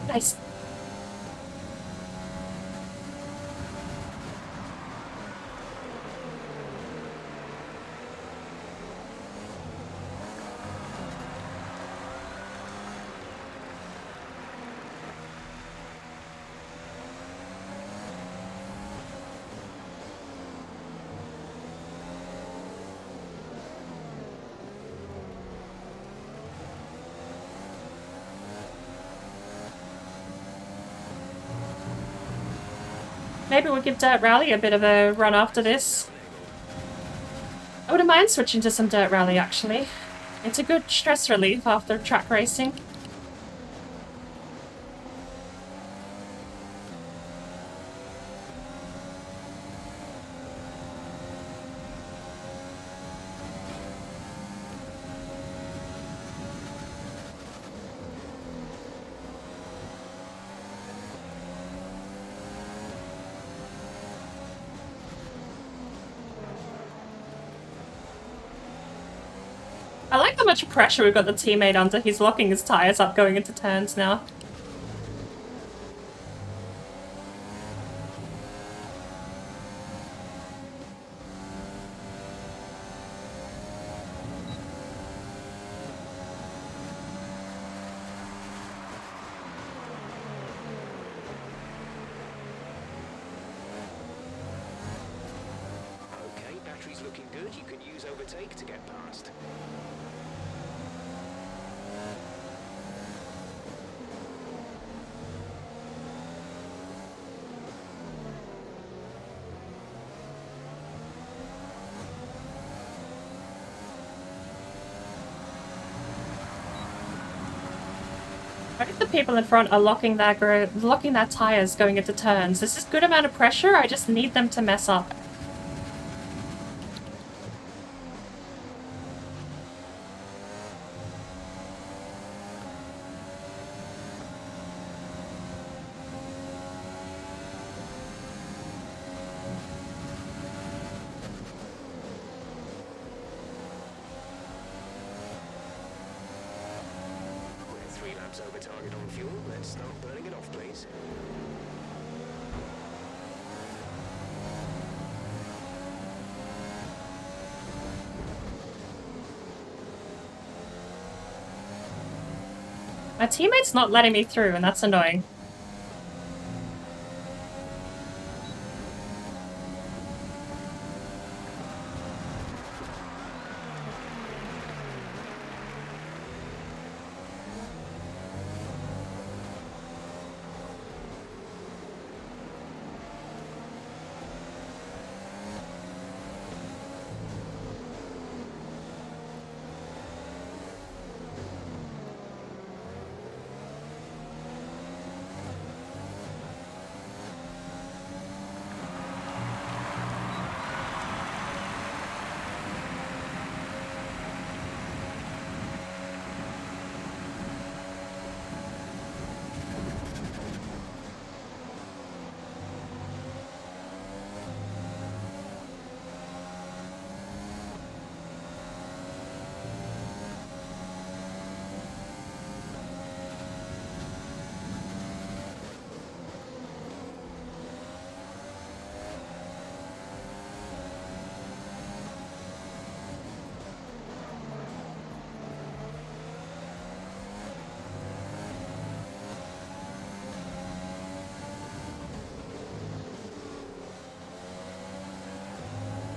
Nice. Maybe we'll give Dirt Rally a bit of a run after this. I wouldn't mind switching to some Dirt Rally, actually. It's a good stress relief after track racing. I like how much pressure we've got the teammate under. He's locking his tyres up going into turns now. Okay, battery's looking good. You can use overtake to get past. I think the people in front are locking their tyres going into turns. This is good amount of pressure. I just need them to mess up. We're 3 laps over target on fuel. Let's start burning it off, please. My teammate's not letting me through, and that's annoying.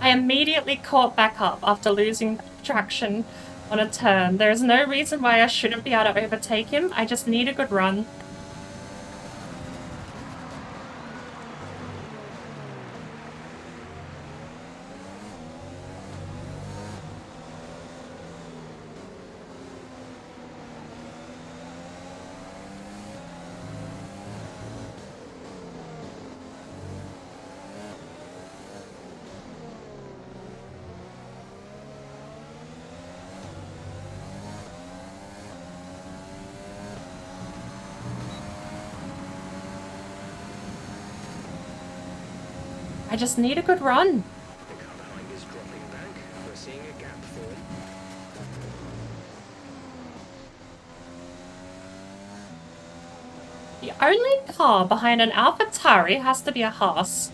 I immediately caught back up after losing traction on a turn. There's no reason why I shouldn't be able to overtake him. I just need a good run. I just need a good run. The car behind is dropping back. We're seeing a gap form. The only car behind an AlphaTauri has to be a Haas.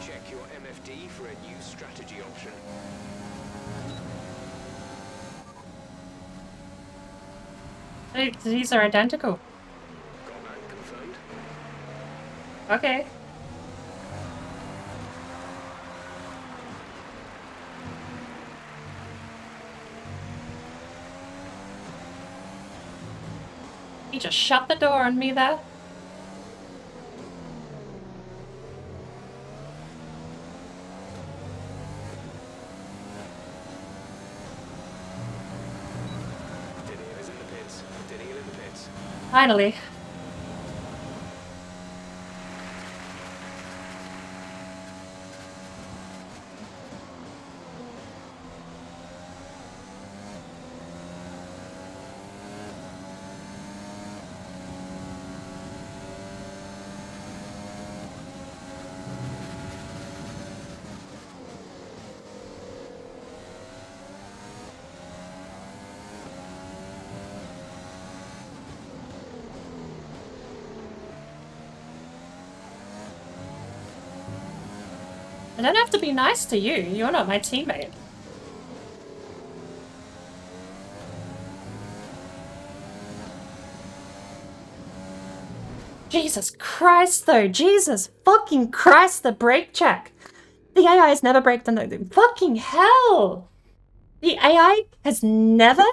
Check your MFD for a new strategy option. These are identical. Got that confirmed? Okay. He just shut the door on me there. Daniela's in the pits. Daniela in the pits. Finally. I don't have to be nice to you. You're not my teammate. Jesus Christ, though. Jesus fucking Christ, the brake check. The AI has never braked on the... Fucking hell! The AI has never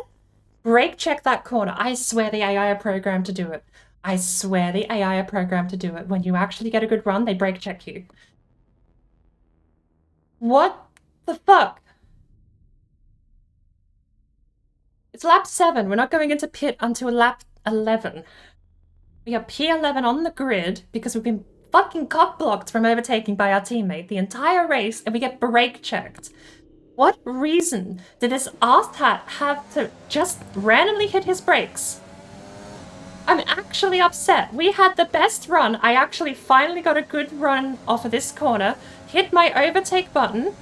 brake checked that corner. I swear the AI are programmed to do it. I swear the AI are programmed to do it. When you actually get a good run, they brake check you. What the fuck? It's lap 7. We're not going into pit until lap 11. We are P11 on the grid because we've been fucking cock-blocked from overtaking by our teammate the entire race and we get brake checked. What reason did this asshat have to just randomly hit his brakes? I'm actually upset. We had the best run. I actually finally got a good run off of this corner. Hit my overtake button.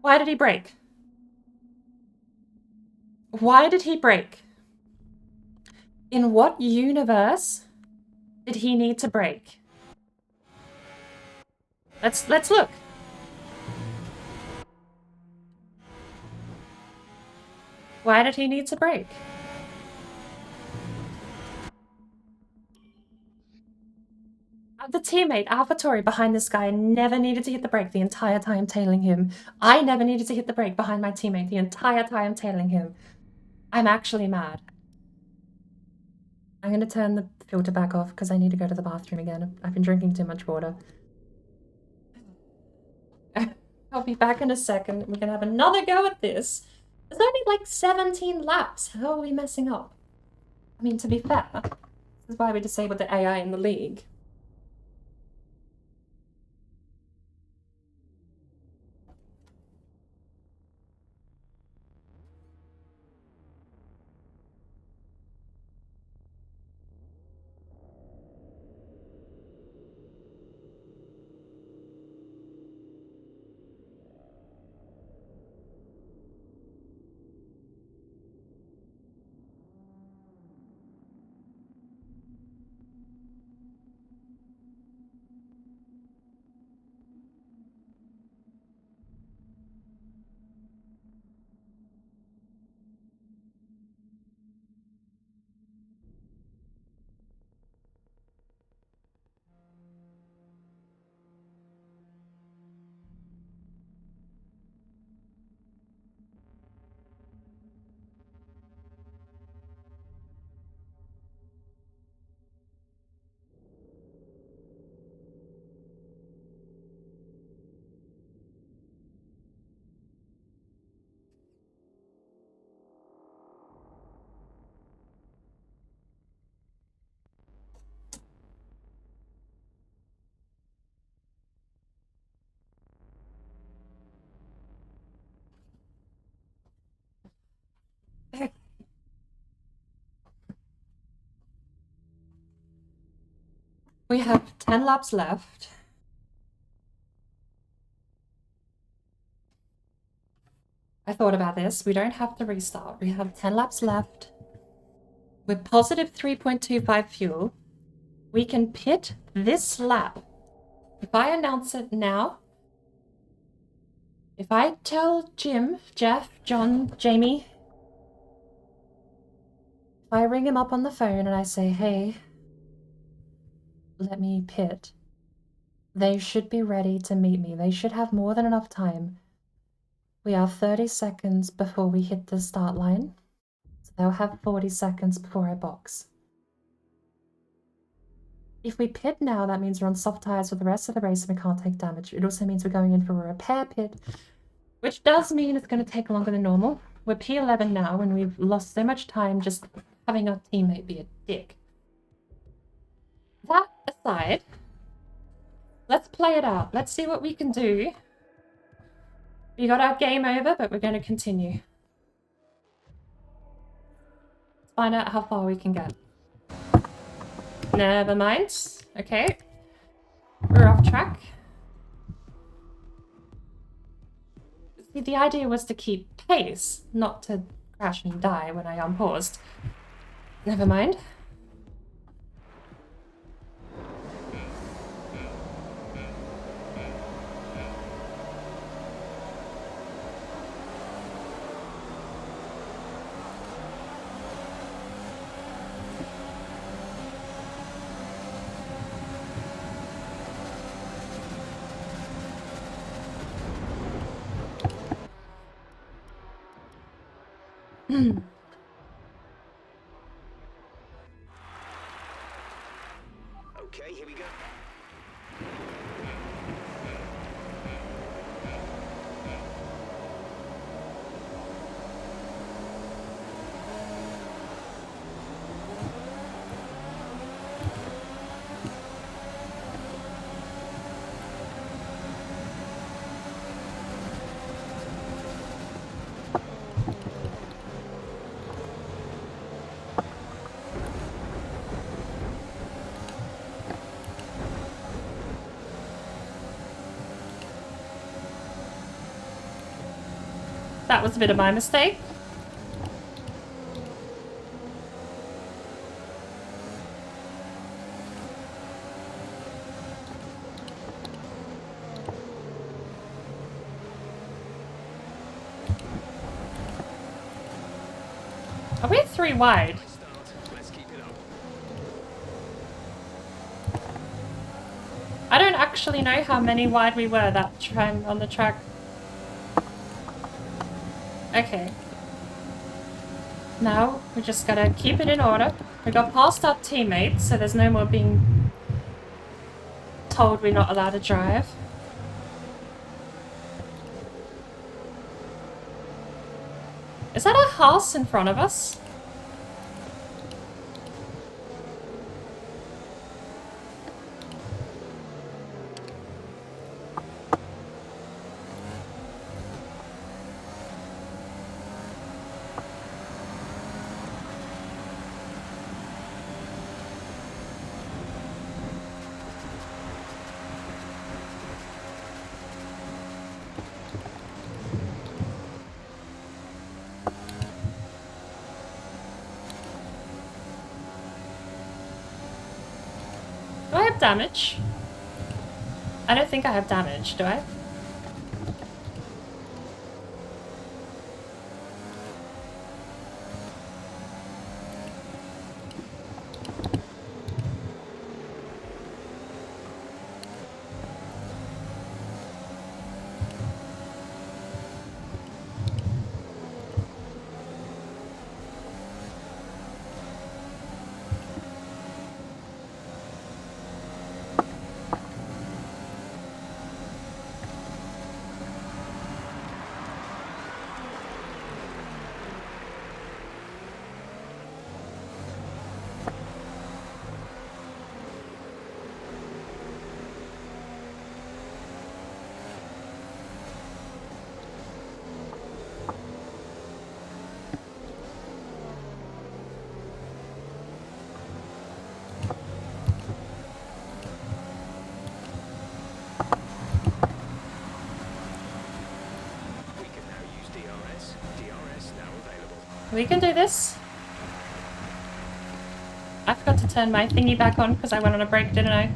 Why did he brake? Why did he brake? In what universe did he need to brake? Let's look. Why did he need to brake? The teammate, AlphaTauri, behind this guy never needed to hit the brake the entire time tailing him. I never needed to hit the brake behind my teammate the entire time tailing him. I'm actually mad. I'm gonna turn the filter back off because I need to go to the bathroom again. I've been drinking too much water. I'll be back in a second. We're gonna have another go at this. There's only like 17 laps. How are we messing up? I mean, to be fair, this is why we disabled the AI in the league. We have 10 laps left. I thought about this. We don't have to restart. We have 10 laps left. With positive 3.25 fuel, we can pit this lap. If I announce it now, if I tell Jim, Jeff, John, Jamie, if I ring him up on the phone and I say, hey, let me pit, they should be ready to meet me. They should have more than enough time. We are 30 seconds before we hit the start line. So they'll have 40 seconds before I box. If we pit now, that means we're on soft tires for the rest of the race and we can't take damage. It also means we're going in for a repair pit, which does mean it's going to take longer than normal. We're P11 now and we've lost so much time just having our teammate be a dick. That aside, let's play it out. Let's see what we can do. We got our game over, but we're going to continue. Let's find out how far we can get. Never mind. Okay. We're off track. See, the idea was to keep pace, not to crash and die when I unpaused. Never mind. Okay, here we go. That was a bit of my mistake. Are we 3 wide? Let's keep it up. I don't actually know how many wide we were that time on the track. Okay. Now, we just gotta keep it in order. We got past our teammates, so there's no more being told we're not allowed to drive. Is that a house in front of us? Do I have damage? I don't think I have damage, do I? We can do this. I forgot to turn my thingy back on because I went on a break, didn't I?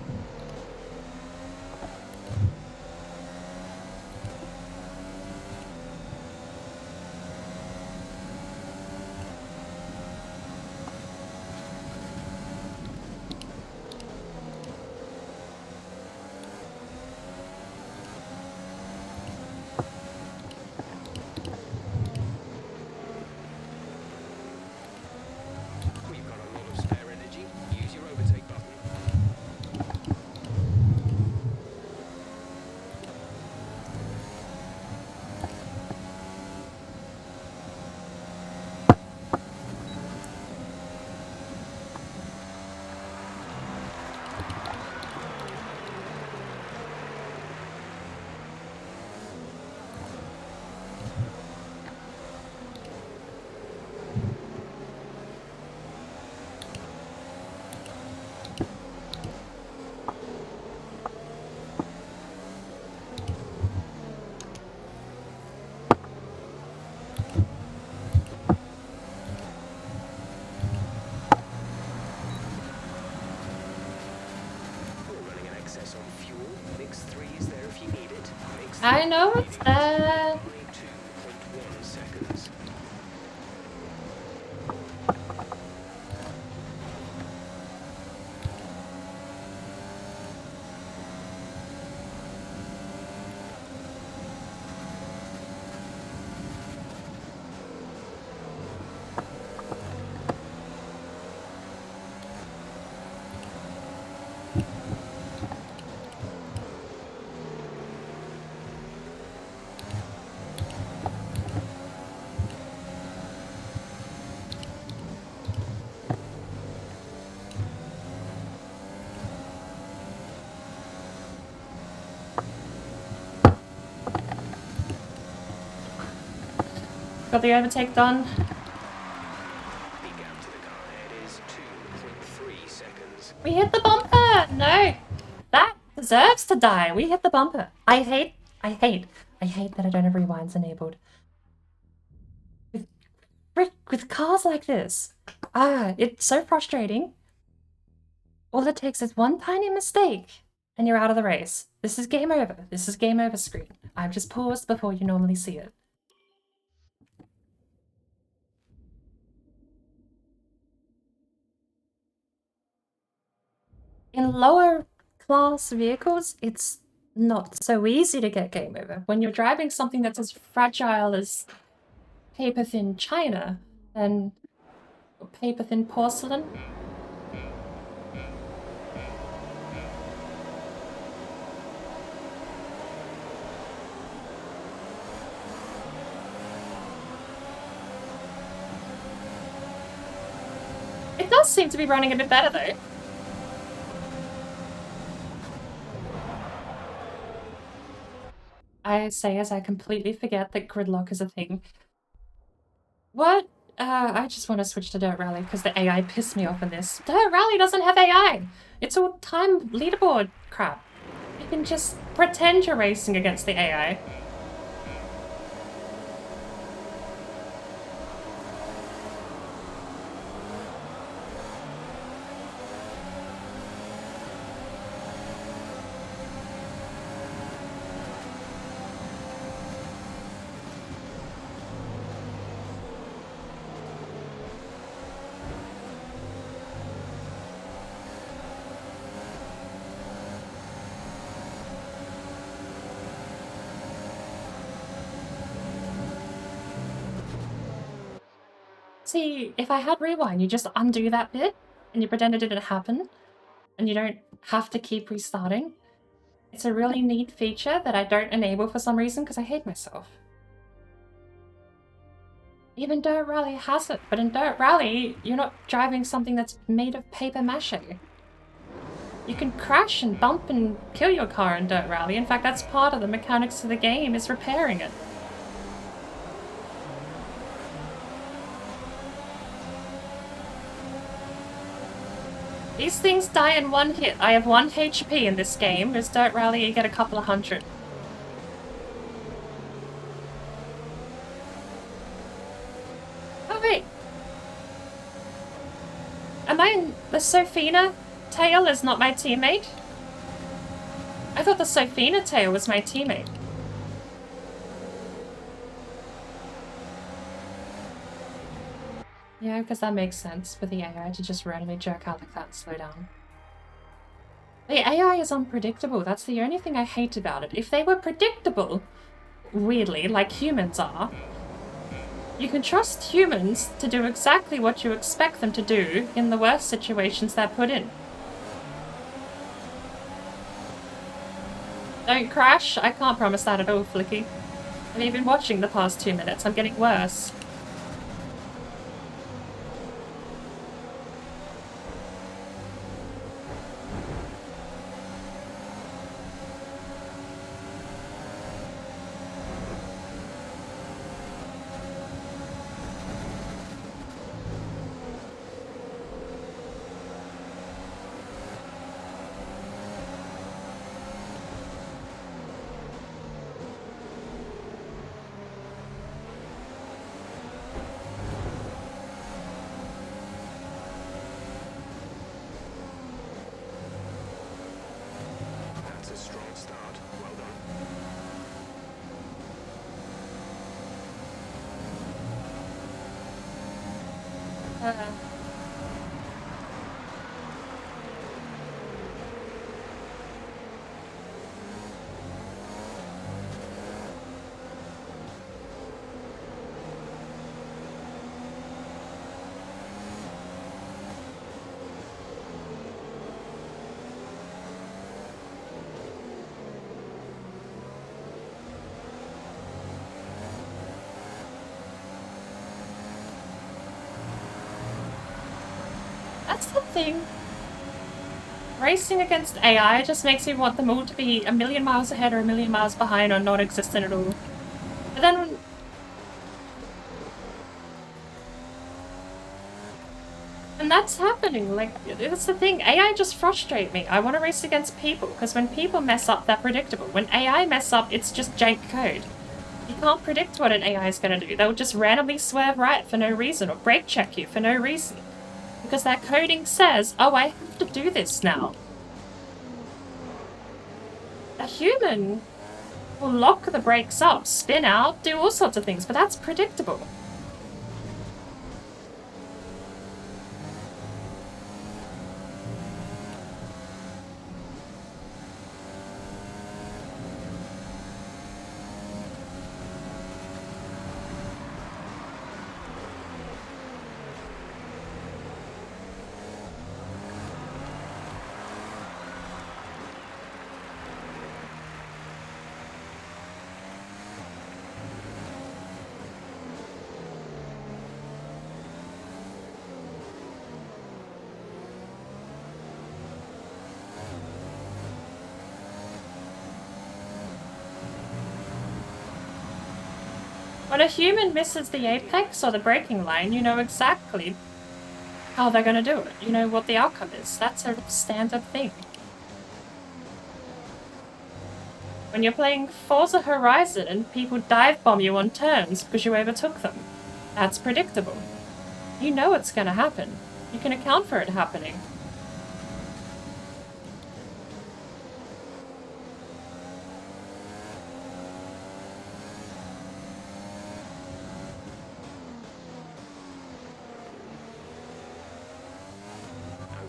We've got a lot of spare energy. Use your overtake button. We're running an excess on fuel. Mix 3 is there if you need it. Mix I know it's there. by 2.1 seconds. Got the overtake done. The gap to the car ahead is 2.3 seconds. We hit the bumper! No! That deserves to die. We hit the bumper. I hate that I don't have rewinds enabled. With cars like this. It's so frustrating. All it takes is one tiny mistake and you're out of the race. This is game over. This is game over screen. I've just paused before you normally see it. In lower class vehicles, it's not so easy to get game over. When you're driving something that's as fragile as paper-thin china and paper-thin porcelain. It does seem to be running a bit better though. I say as I completely forget that gridlock is a thing. What? I just want to switch to Dirt Rally because the AI pissed me off in this. Dirt Rally doesn't have AI! It's all time leaderboard crap. You can just pretend you're racing against the AI. See, if I had rewind, you just undo that bit and you pretend it didn't happen and you don't have to keep restarting. It's a really neat feature that I don't enable for some reason because I hate myself. Even Dirt Rally has it, but in Dirt Rally, you're not driving something that's made of paper mache. You can crash and bump and kill your car in Dirt Rally. In fact, that's part of the mechanics of the game, is repairing it. These things die in one hit. I have 1 HP in this game. With Dirt Rally, you get a couple of hundred. Oh wait, Am I in the Sophina tail is not my teammate? I thought the Sophina tail was my teammate. Yeah, because that makes sense for the AI to just randomly jerk out like that and slow down. The AI is unpredictable. That's the only thing I hate about it. If they were predictable, weirdly, like humans are, you can trust humans to do exactly what you expect them to do in the worst situations they're put in. Don't crash? I can't promise that at all, Flicky. Have you been watching the past 2 minutes? I'm getting worse. That's a strong start. Well done. That's the thing. Racing against AI just makes me want them all to be a million miles ahead or a million miles behind or non-existent at all. But then... And that's happening, like, that's the thing. AI just frustrates me. I want to race against people, because when people mess up, they're predictable. When AI mess up, it's just jank code. You can't predict what an AI is going to do. They'll just randomly swerve right for no reason, or brake check you for no reason. Because their coding says, oh, I have to do this now. A human will lock the brakes up, spin out, do all sorts of things, but that's predictable. When a human misses the apex or the braking line, you know exactly how they're going to do it. You know what the outcome is. That's a standard thing. When you're playing Forza Horizon and people dive bomb you on turns because you overtook them, that's predictable. You know it's going to happen. You can account for it happening.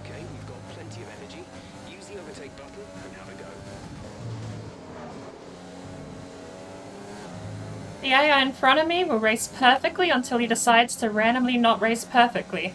Okay, we've got plenty of energy. Use the overtake button and have a go. The AI in front of me will race perfectly until he decides to randomly not race perfectly.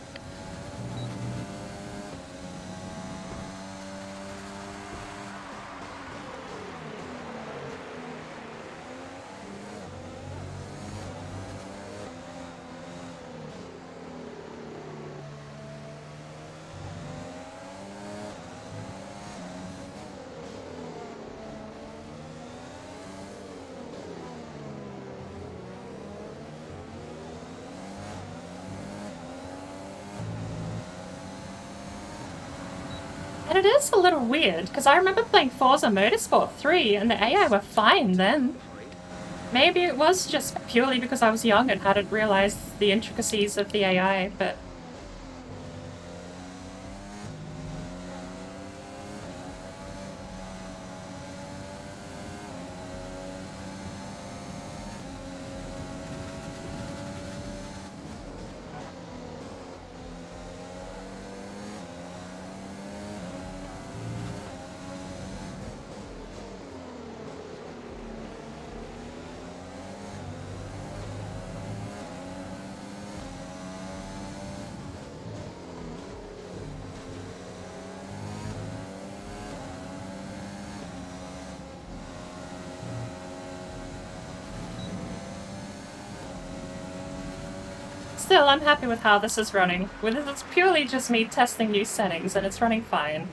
And it is a little weird, because I remember playing Forza Motorsport 3 and the AI were fine then. Maybe it was just purely because I was young and hadn't realized the intricacies of the AI, but... Still, I'm happy with how this is running. It's purely just me testing new settings, and it's running fine.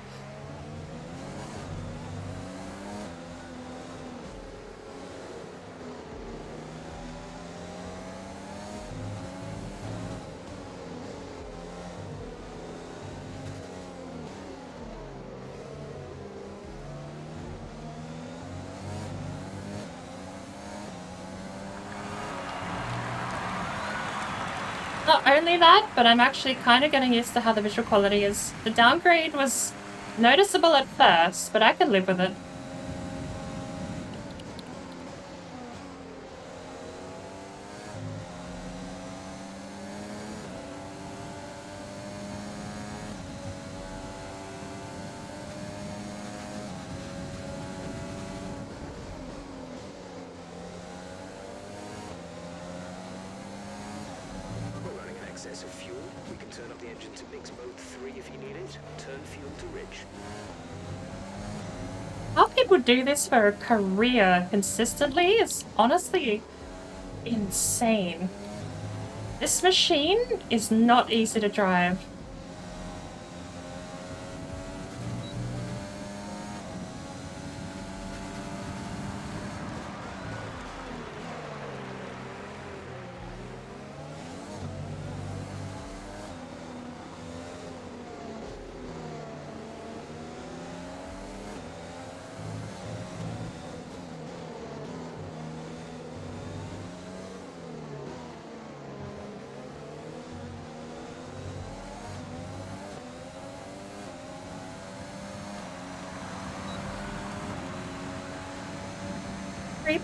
Not only that, but I'm actually kind of getting used to how the visual quality is. The downgrade was noticeable at first, but I can live with it. We're running an excess of fuel. We can turn up the engine to mix mode 3 if you need it. Turn fuel to rich. How people do this for a career consistently is honestly insane. This machine is not easy to drive.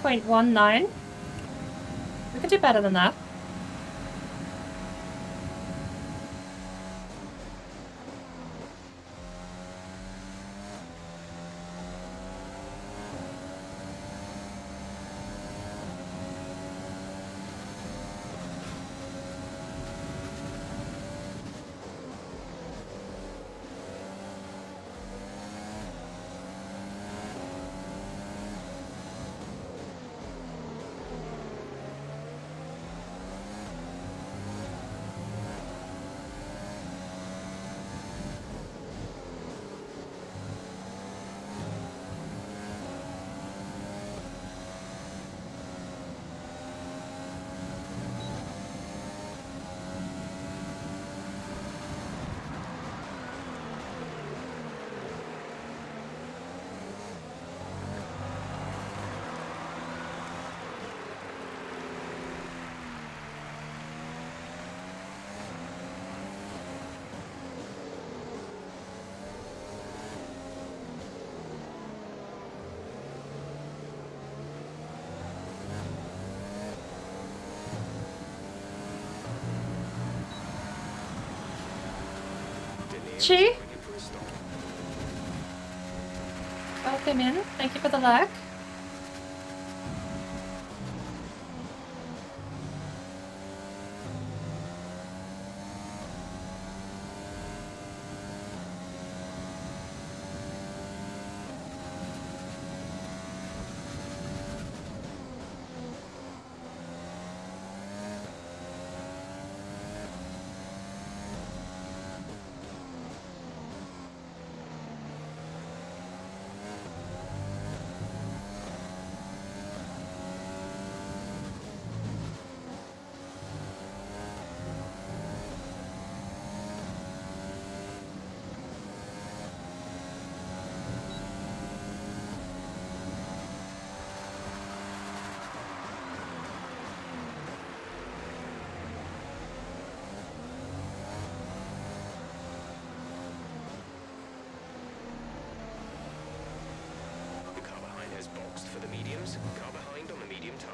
.19. We could do better than that. Chi? Welcome in. Thank you for the like. For the mediums, car behind on the medium tyre.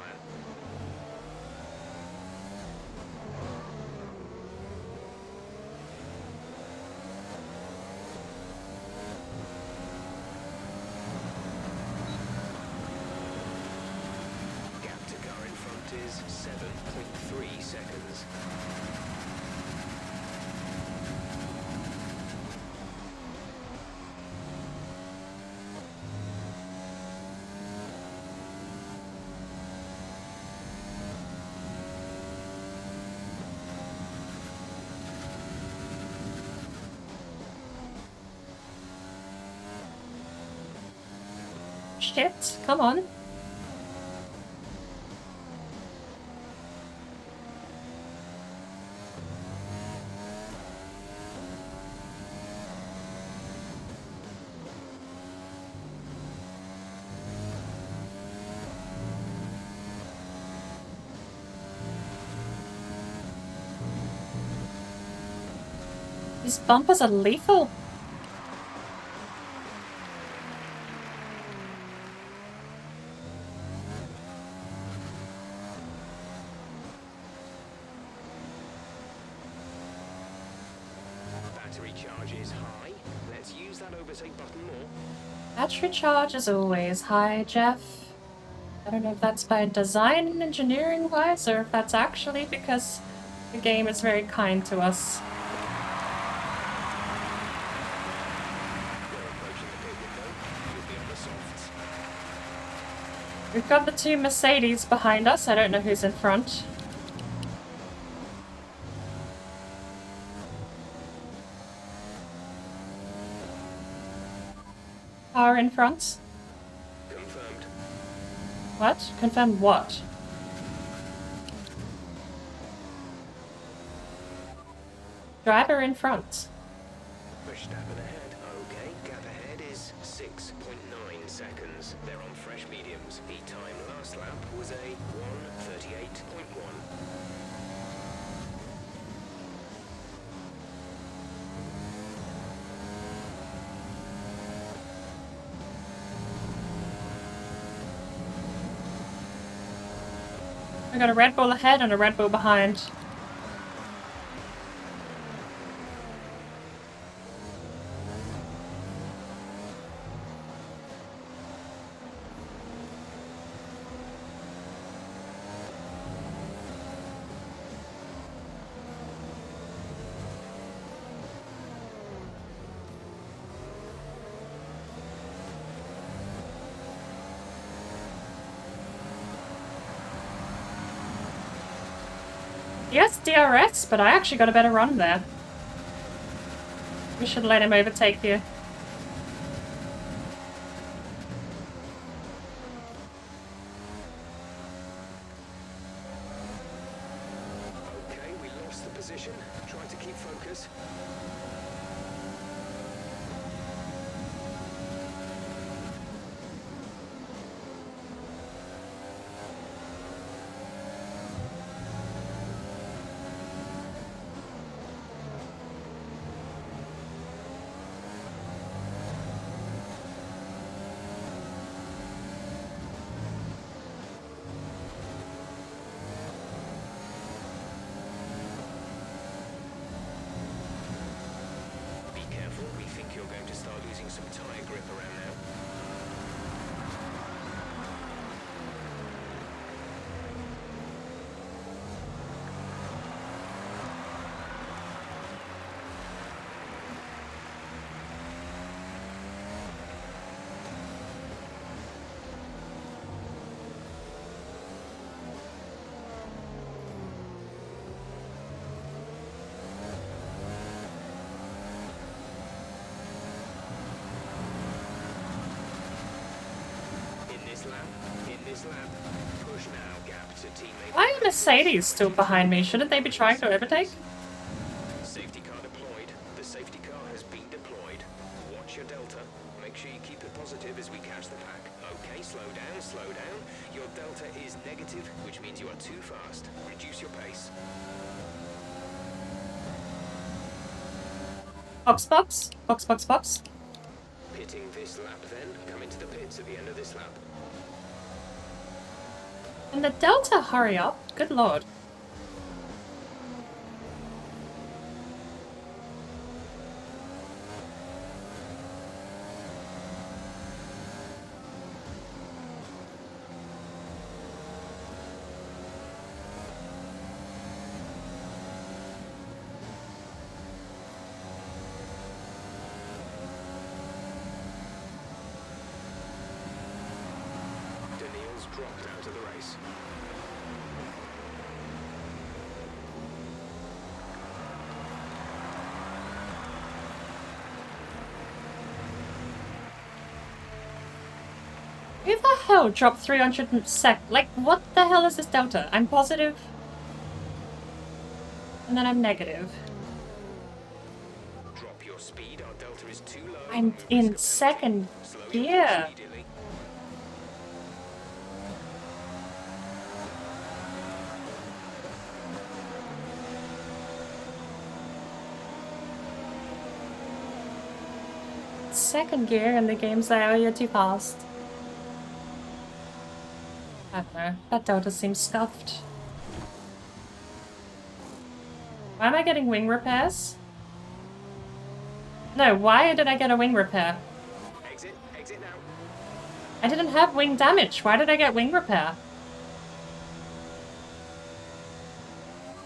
Gap to car in front is 7.3 seconds. Shit, come on. These bumpers are lethal. Battery charge is high. Let's use that overtake button more. Battery charge is always high, Jeff. I don't know if that's by design and engineering wise, or if that's actually because the game is very kind to us. We're approaching the pit window. You'll be on the softs. We've got the two Mercedes behind us. I don't know who's in front. Car in front. Confirmed. What? Confirm what? Driver in front. Verstappen ahead. Okay, gap ahead is 6.9 seconds. They're on fresh mediums. The time last lap was a 1:38.1. I got a Red Bull ahead and a Red Bull behind. Yes, DRS, but I actually got a better run there. We should let him overtake you. Okay, we lost the position. Try to keep focus. Be careful, we think you're going to start losing some tire grip around now. In this lap, push now, gap to teammate. Why are Mercedes still behind me? Shouldn't they be trying to overtake? Safety car deployed. The safety car has been deployed. Watch your delta. Make sure you keep it positive as we catch the pack. Okay, slow down, slow down. Your delta is negative, which means you are too fast. Reduce your pace. Box, box. Box, box, box. Pitting this lap then. Come into the pits at the end of this lap. Can the Delta hurry up? Good lord. Daniel's dropped out of the race. Who the hell dropped 300 sec? Like, what the hell is this delta? I'm positive. And then I'm negative. Drop your speed, our delta is too low. I'm in second gear. Second gear and the game's like, oh, you're too fast. I don't know. That delta seems scuffed. Why am I getting wing repairs? No, why did I get a wing repair? Exit now. I didn't have wing damage. Why did I get wing repair?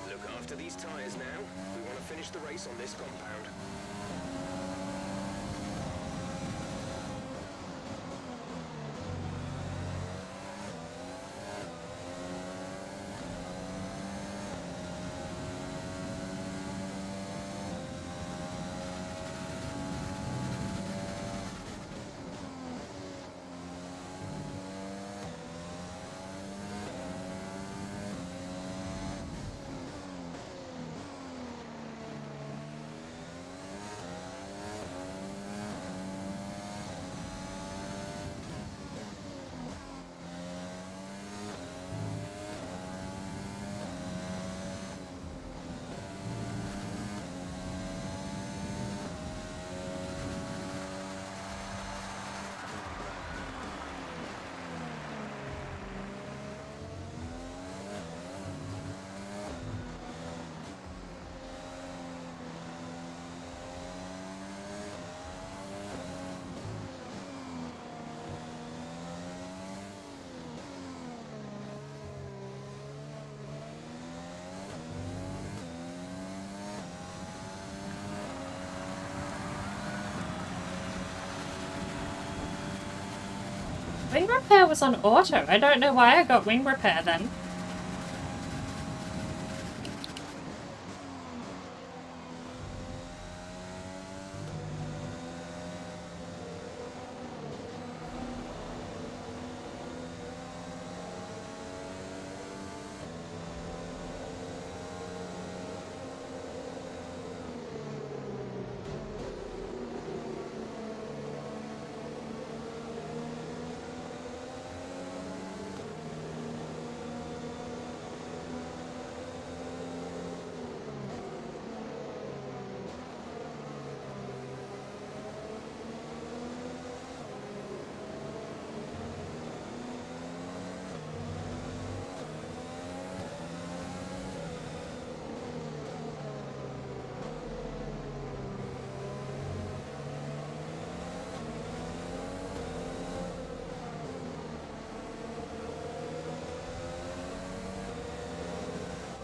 Look after these tires now. We want to finish the race on this compound. Wing repair was on auto. I don't know why I got wing repair then.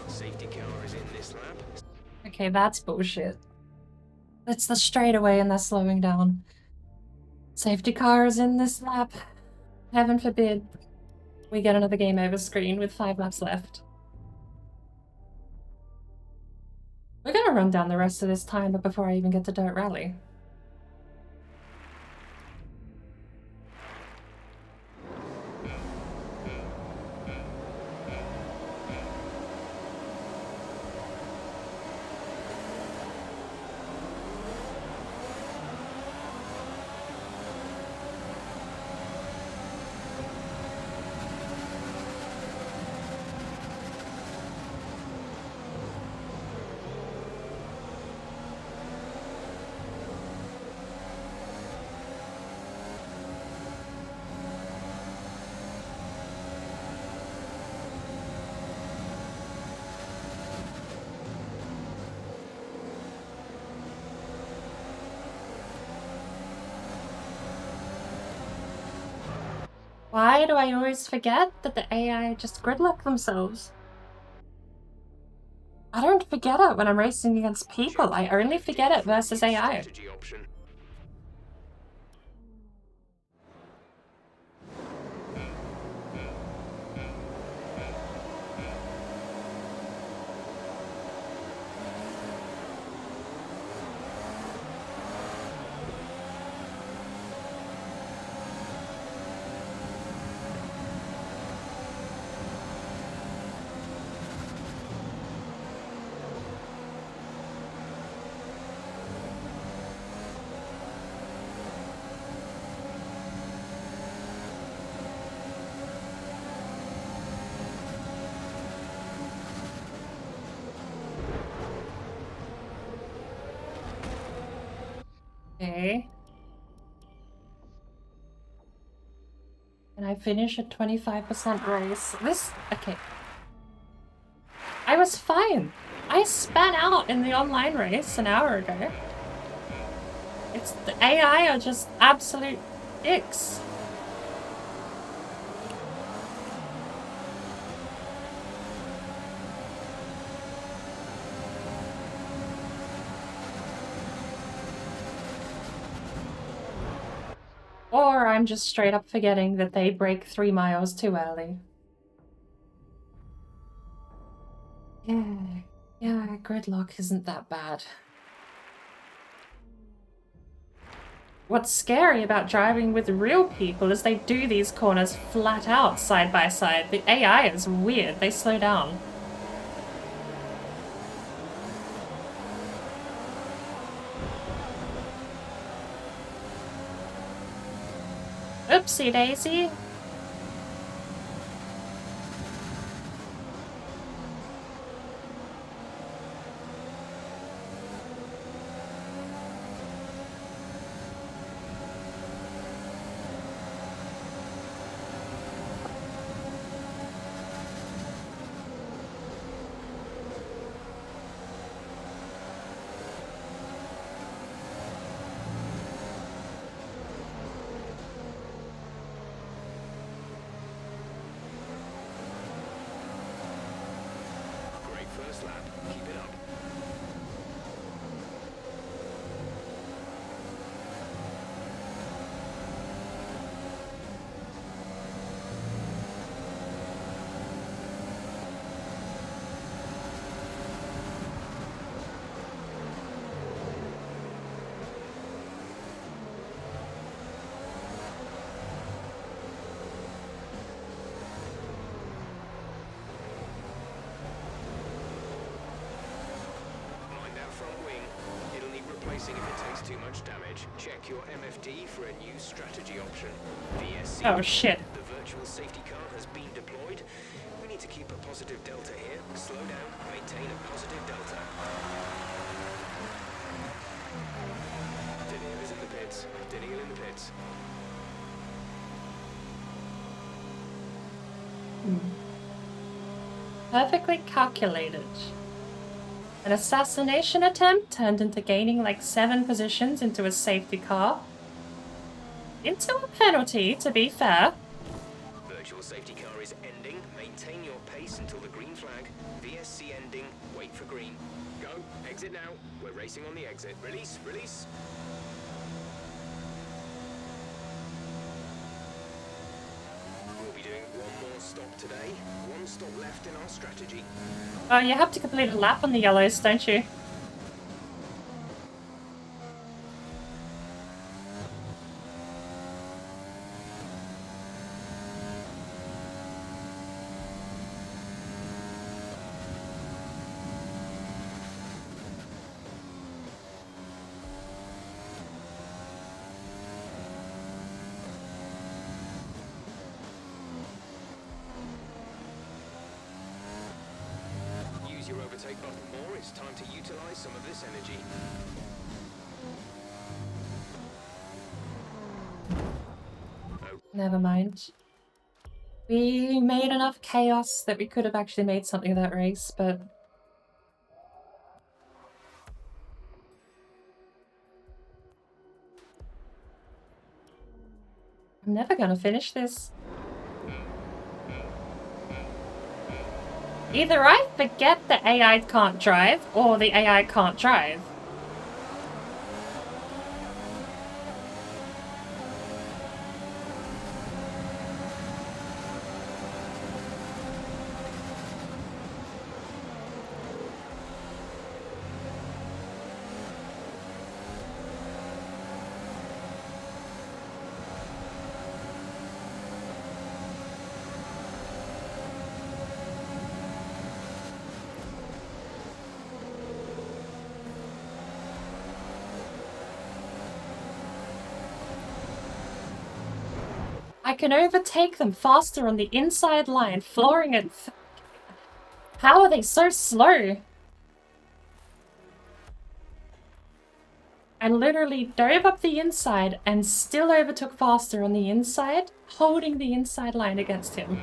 Safety car is in this lap. Okay, that's bullshit. It's the straightaway and they're slowing down. Safety car is in this lap. Heaven forbid we get another game over screen with 5 laps left. We're gonna run down the rest of this timer before I even get to Dirt Rally. Why do I always forget that the AI just gridlock themselves? I don't forget it when I'm racing against people. I only forget it versus AI. Strategy option. Okay. Can I finish a 25% race? Okay. I was fine. I span out in the online race an hour ago. It's the AI are just absolute dicks. Or I'm just straight up forgetting that they break 3 miles too early. Yeah, gridlock isn't that bad. What's scary about driving with real people is they do these corners flat out side by side. The AI is weird, they slow down. Oopsie daisy. Great first lap. Keep it up. Mind that front wing. It'll need replacing if it takes too much damage. Check your MFD for a new strategy option. VSC. Oh shit. The virtual safety car has been deployed. We need to keep a positive delta here. Slow down. Maintain a positive delta. Daniel is in the pits. Daniel in the pits. Perfectly calculated. An assassination attempt turned into gaining like 7 positions into a safety car. Into a penalty, to be fair. Virtual safety car is ending. Maintain your pace until the green flag. VSC ending. Wait for green. Go. Exit now. We're racing on the exit. Release. Release. We'll be doing one more stop today. One stop left in our strategy. Oh, you have to complete a lap on the yellows, don't you? Use your overtake button more. It's time to utilize some of this energy. Never mind. We made enough chaos that we could have actually made something of that race, but... I'm never gonna finish this. Either I forget the AI can't drive, or the AI can't drive. I can overtake them faster on the inside line, flooring it. How are they so slow? and literally dove up the inside and still overtook faster on the inside, holding the inside line against him.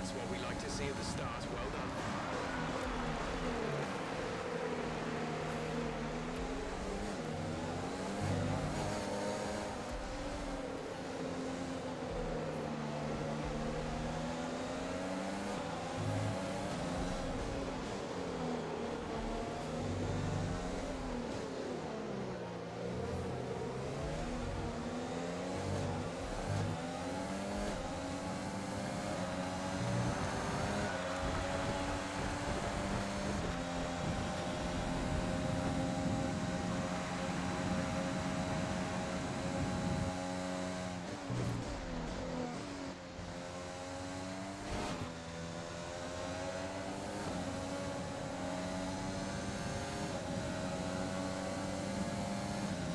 That's what we like to see at the start. Well done.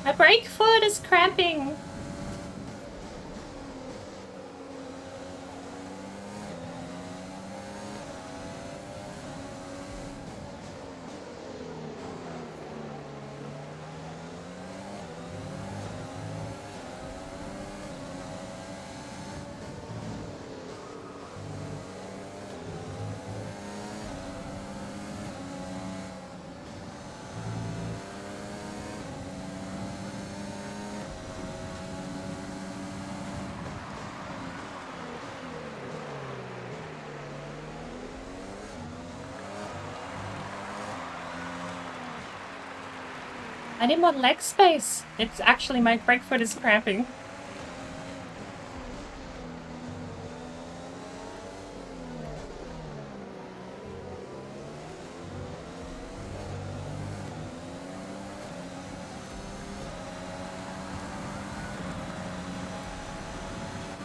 My brake foot is cramping. I need more leg space. It's actually my brake foot is cramping.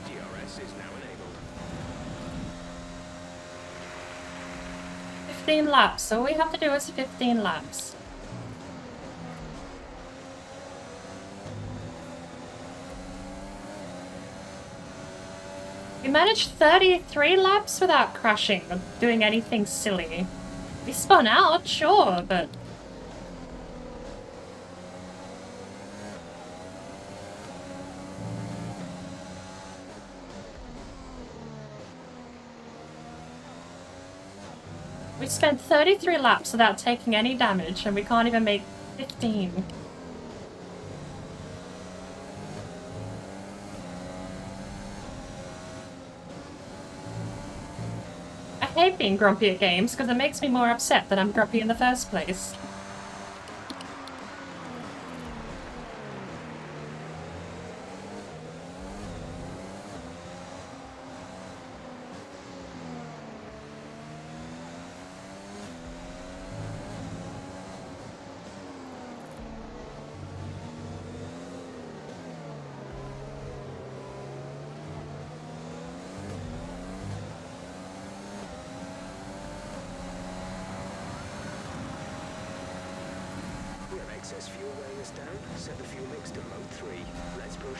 DRS is now enabled. 15 laps. So all we have to do is 15 laps. We managed 33 laps without crashing or doing anything silly. We spun out, sure, but... We spent 33 laps without taking any damage, and we can't even make 15. I hate being grumpy at games because it makes me more upset that I'm grumpy in the first place. We have excess fuel weighing us down. Set the fuel mix to mode 3. Let's push.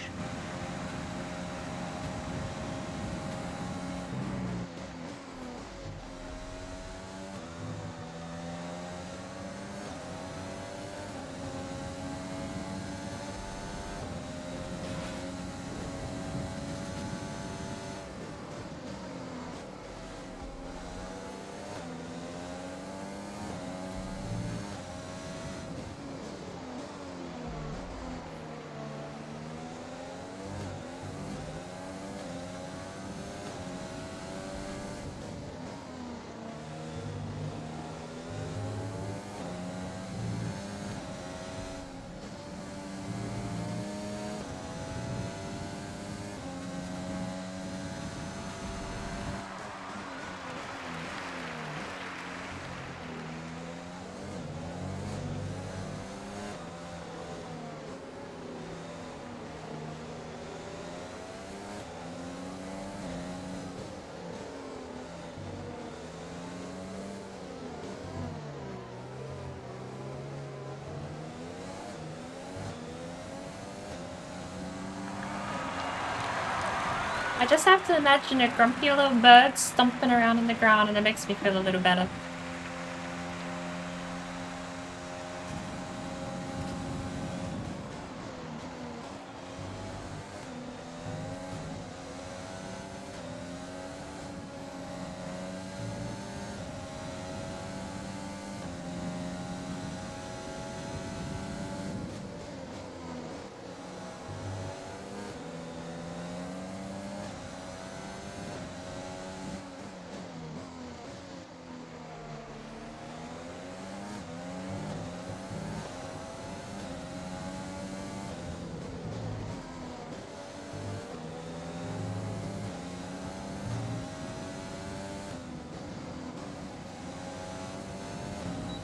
I just have to imagine a grumpy little bird stomping around in the ground and it makes me feel a little better.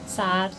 Sad.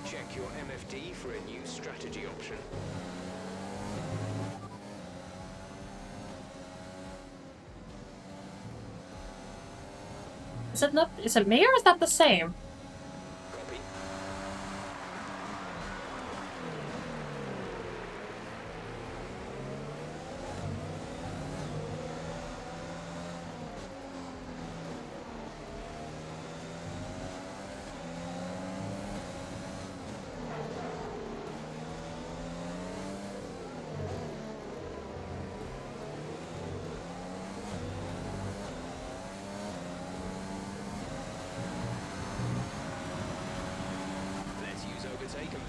Check your MFD for a new strategy option. Is it me or is that the same? Copy.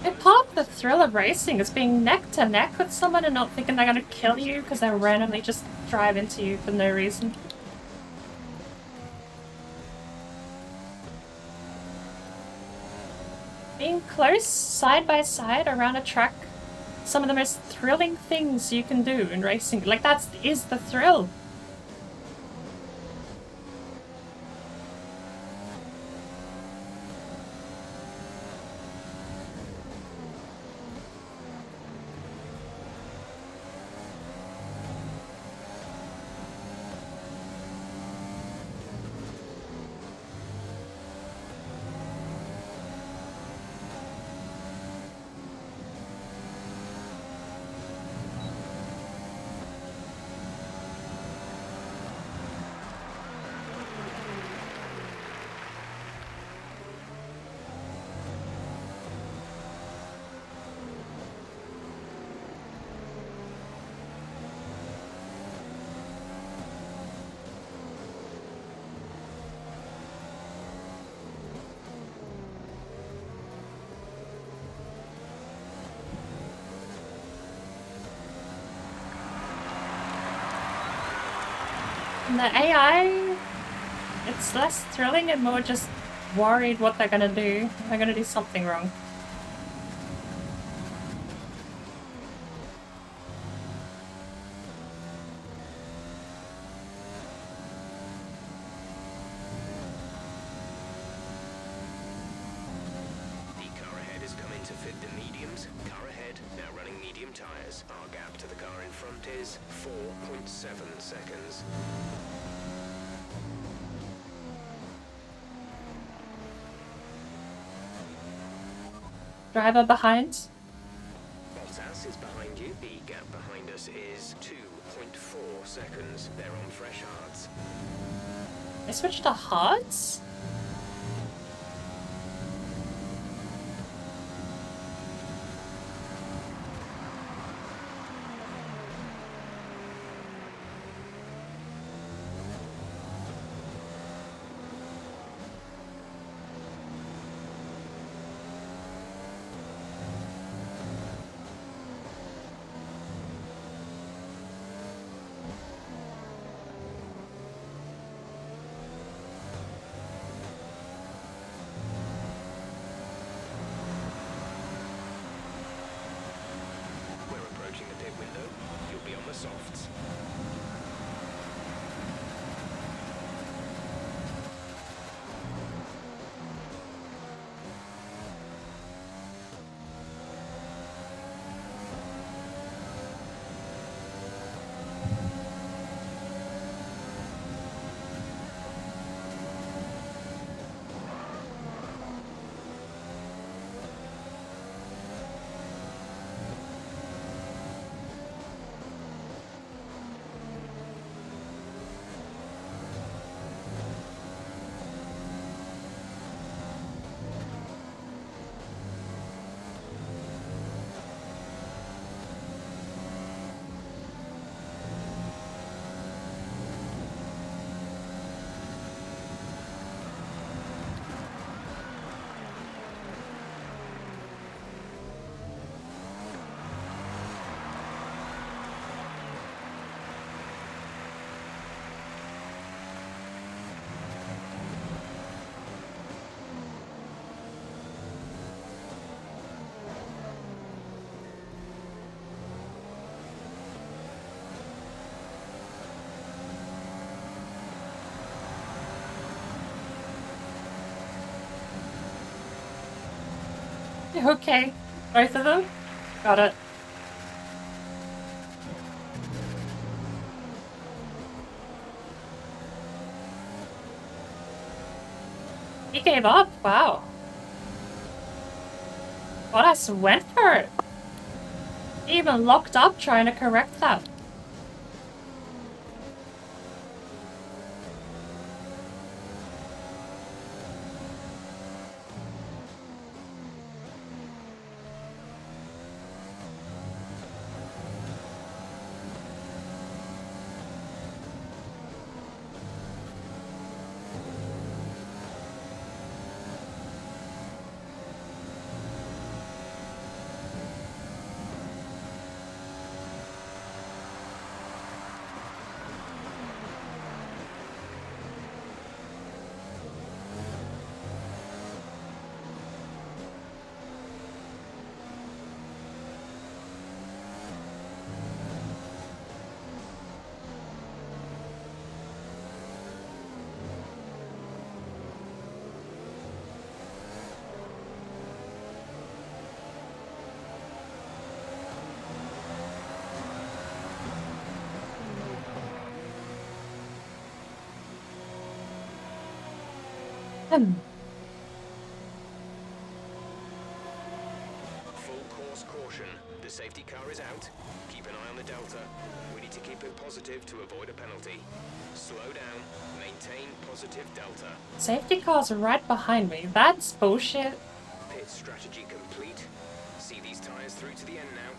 And part of the thrill of racing is being neck to neck with someone and not thinking they're gonna kill you because they randomly just drive into you for no reason. Being close, side by side, around a track, some of the most thrilling things you can do in racing. Like, that is the thrill. And the AI, it's less thrilling and more just worried what they're gonna do. They're gonna do something wrong. The car ahead is coming to fit the mediums. Car ahead, now running medium tires. Our gap to the car in front is 4.7 seconds. Driver behind. Bottas, paces behind you. The gap behind us is 2.4 seconds. They're on fresh hards. I switched to hards? Softs. Okay, both of them? Got it. He gave up? Wow. Bottas went for it. He even locked up trying to correct that. Full course caution. The safety car is out. Keep an eye on the delta. We need to keep it positive to avoid a penalty. Slow down. Maintain positive delta. Safety car's right behind me. That's bullshit. Pit strategy complete. See these tires through to the end now.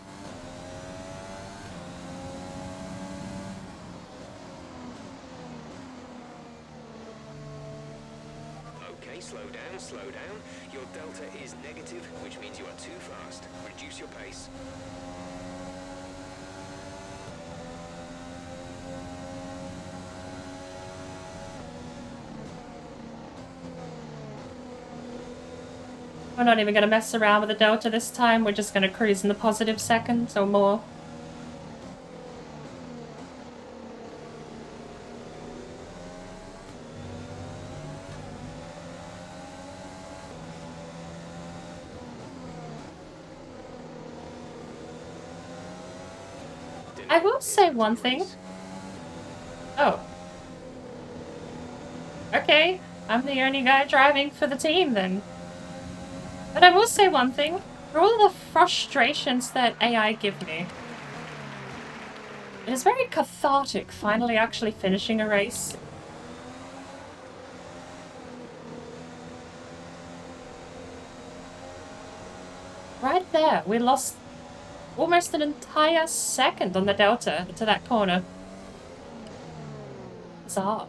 Okay, slow down, slow down. Your delta is negative, which means you are too fast. Reduce your pace. We're not even going to mess around with the delta this time. We're just going to cruise in the positive seconds or more. I will say one thing. Oh. Okay, I'm the only guy driving for the team then. But I will say one thing. For all the frustrations that AI give me, it is very cathartic finally actually finishing a race. Right there, we lost almost an entire second on the delta to that corner. Bizarre.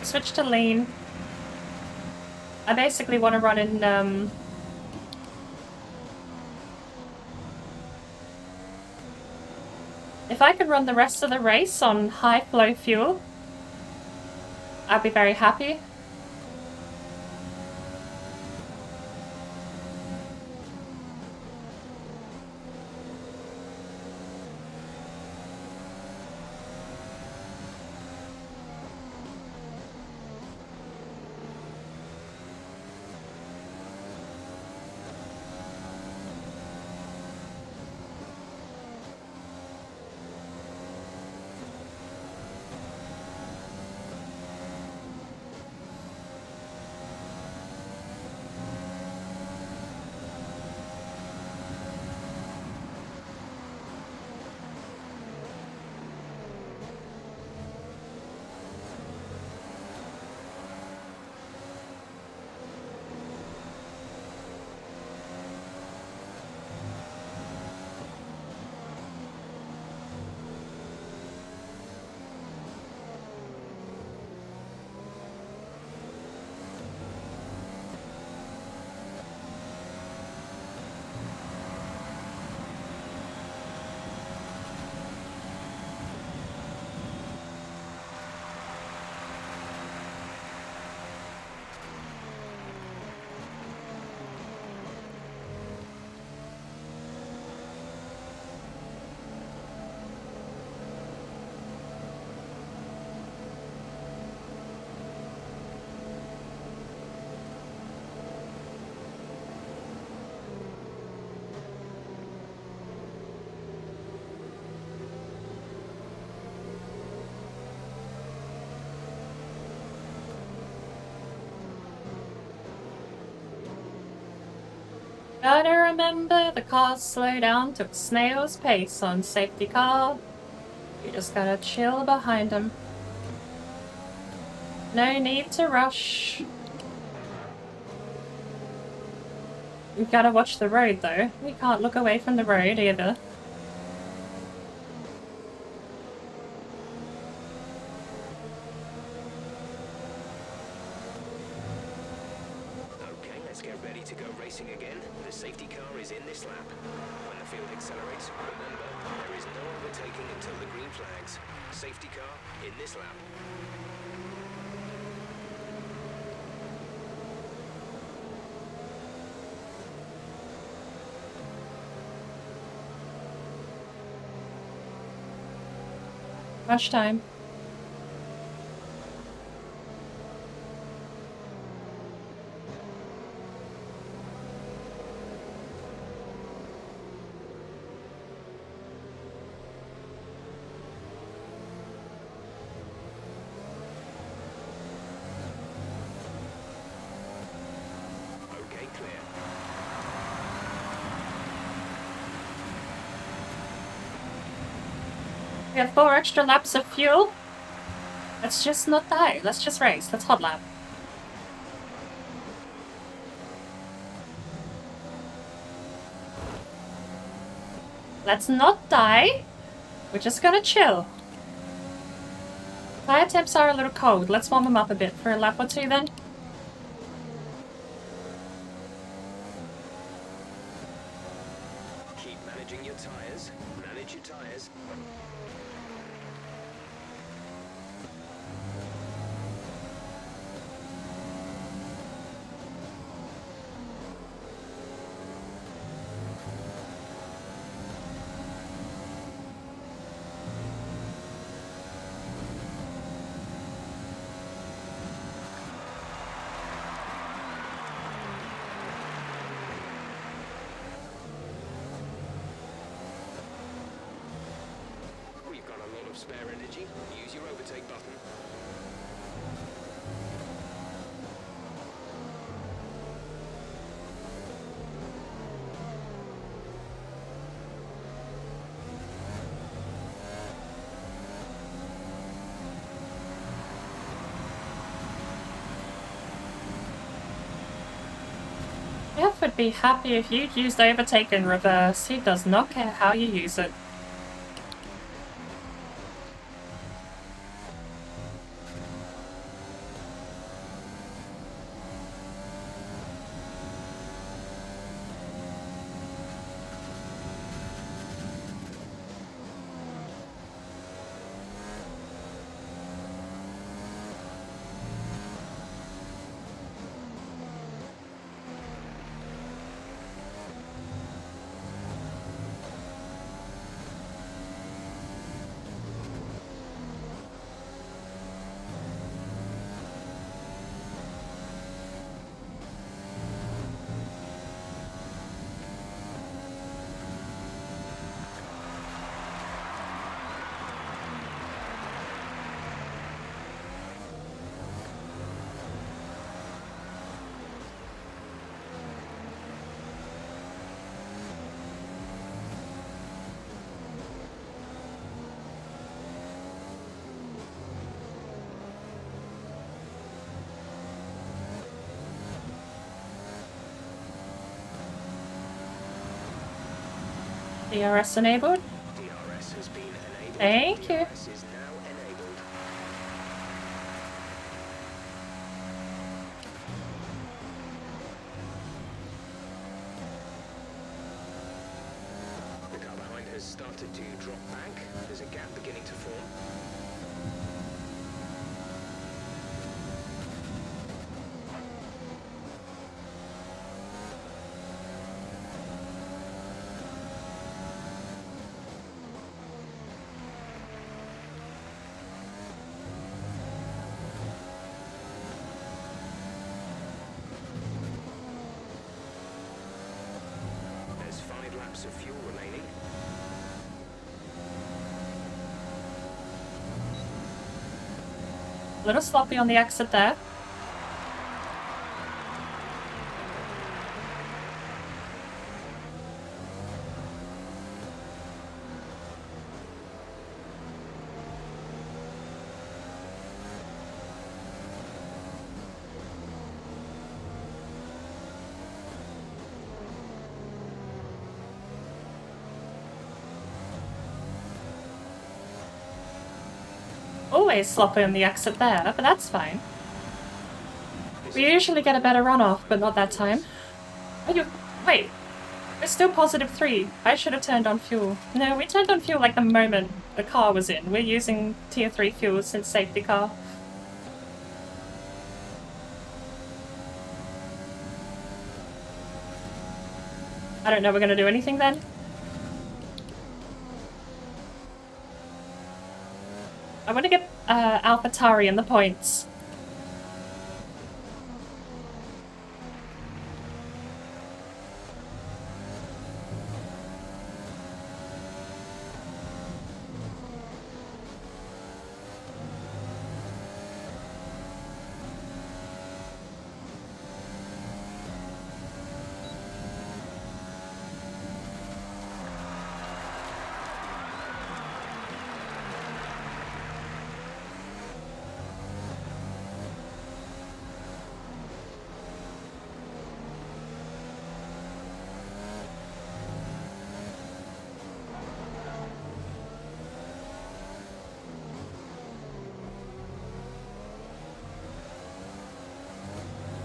Switch to lean. I basically want to run in, if I could run the rest of the race on high flow fuel, I'd be very happy. Gotta remember, the cars slow down, took snail's pace on safety car. You just gotta chill behind them. No need to rush. We've gotta watch the road though. We can't look away from the road either. Okay, let's get ready to go racing again. The safety car is in this lap. When the field accelerates, remember, there is no overtaking until the green flags. Safety car in this lap. Rush time. Okay, clear. We have 4 extra laps of fuel. Let's just not die. Let's just race. Let's hot lap. Let's not die. We're just gonna chill. Tire temps are a little cold. Let's warm them up a bit for a lap or two then. Keep managing your tires. Manage your tires. of spare energy, use your overtake button. Jeff would be happy if you used overtake in reverse. He does not care how you use it. DRS enabled? DRS has been enabled. Thank you. DRS is now enabled. The car behind has started to drop back. There's a gap beginning to form. There's 5 laps of fuel remaining. A little sloppy on the exit there. Always sloppy on the exit there, but that's fine. We usually get a better runoff, but not that time. Oh, wait, we're still +3. I should have turned on fuel. No, we turned on fuel like the moment the car was in. We're using tier 3 fuel since safety car. I don't know, we're gonna do anything then? I want to get AlphaTauri in the points.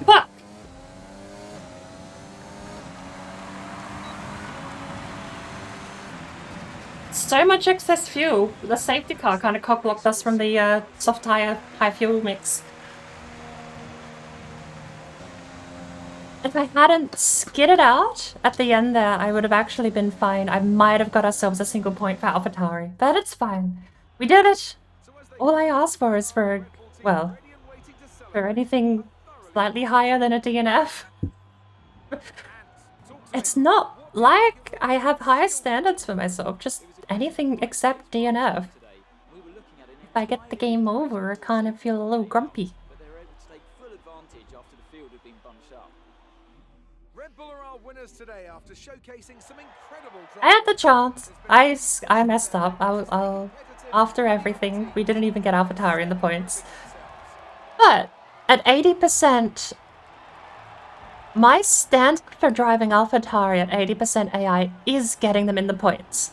Fuck! So much excess fuel. The safety car kind of cockblocked us from the soft tire high fuel mix. If I hadn't skidded out at the end there, I would have actually been fine. I might have got ourselves a single point for AlphaTauri, but it's fine. We did it! All I asked for is for, well, for anything slightly higher than a DNF. It's not like I have higher standards for myself, just anything except DNF. I get the game over, I kind of feel a little grumpy. But they were able to take full advantage after the field had been bunched up. Red Bull are our winners today after showcasing some incredible I had the chance. I messed up. I'll after everything, we didn't even get AlphaTauri in the points. But at 80%, my standard for driving AlphaTauri at 80% AI is getting them in the points.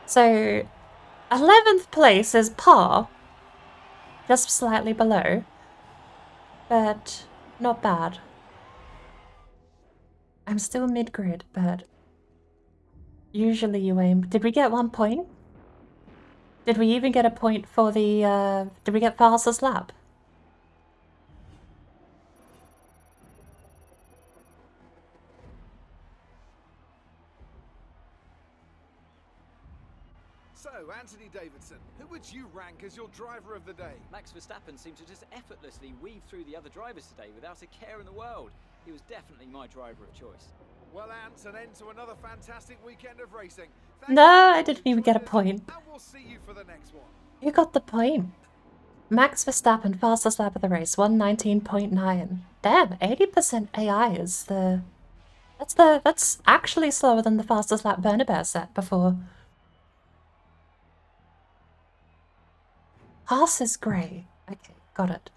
So 11th place is par, just slightly below, but not bad. I'm still mid-grid, but usually you aim. Did we get 1 point? Did we even get a point for the, did we get fastest lap? So, Anthony Davidson, who would you rank as your driver of the day? Max Verstappen seemed to just effortlessly weave through the other drivers today without a care in the world. He was definitely my driver of choice. Well, Ant, an end to another fantastic weekend of racing. No, I didn't even get a point. And we'll see you for the next one. You got the point. Max Verstappen, fastest lap of the race, 119.9. Damn, 80% AI is the... That's actually slower than the fastest lap Bernabeu set before. Haas is grey. Okay, got it.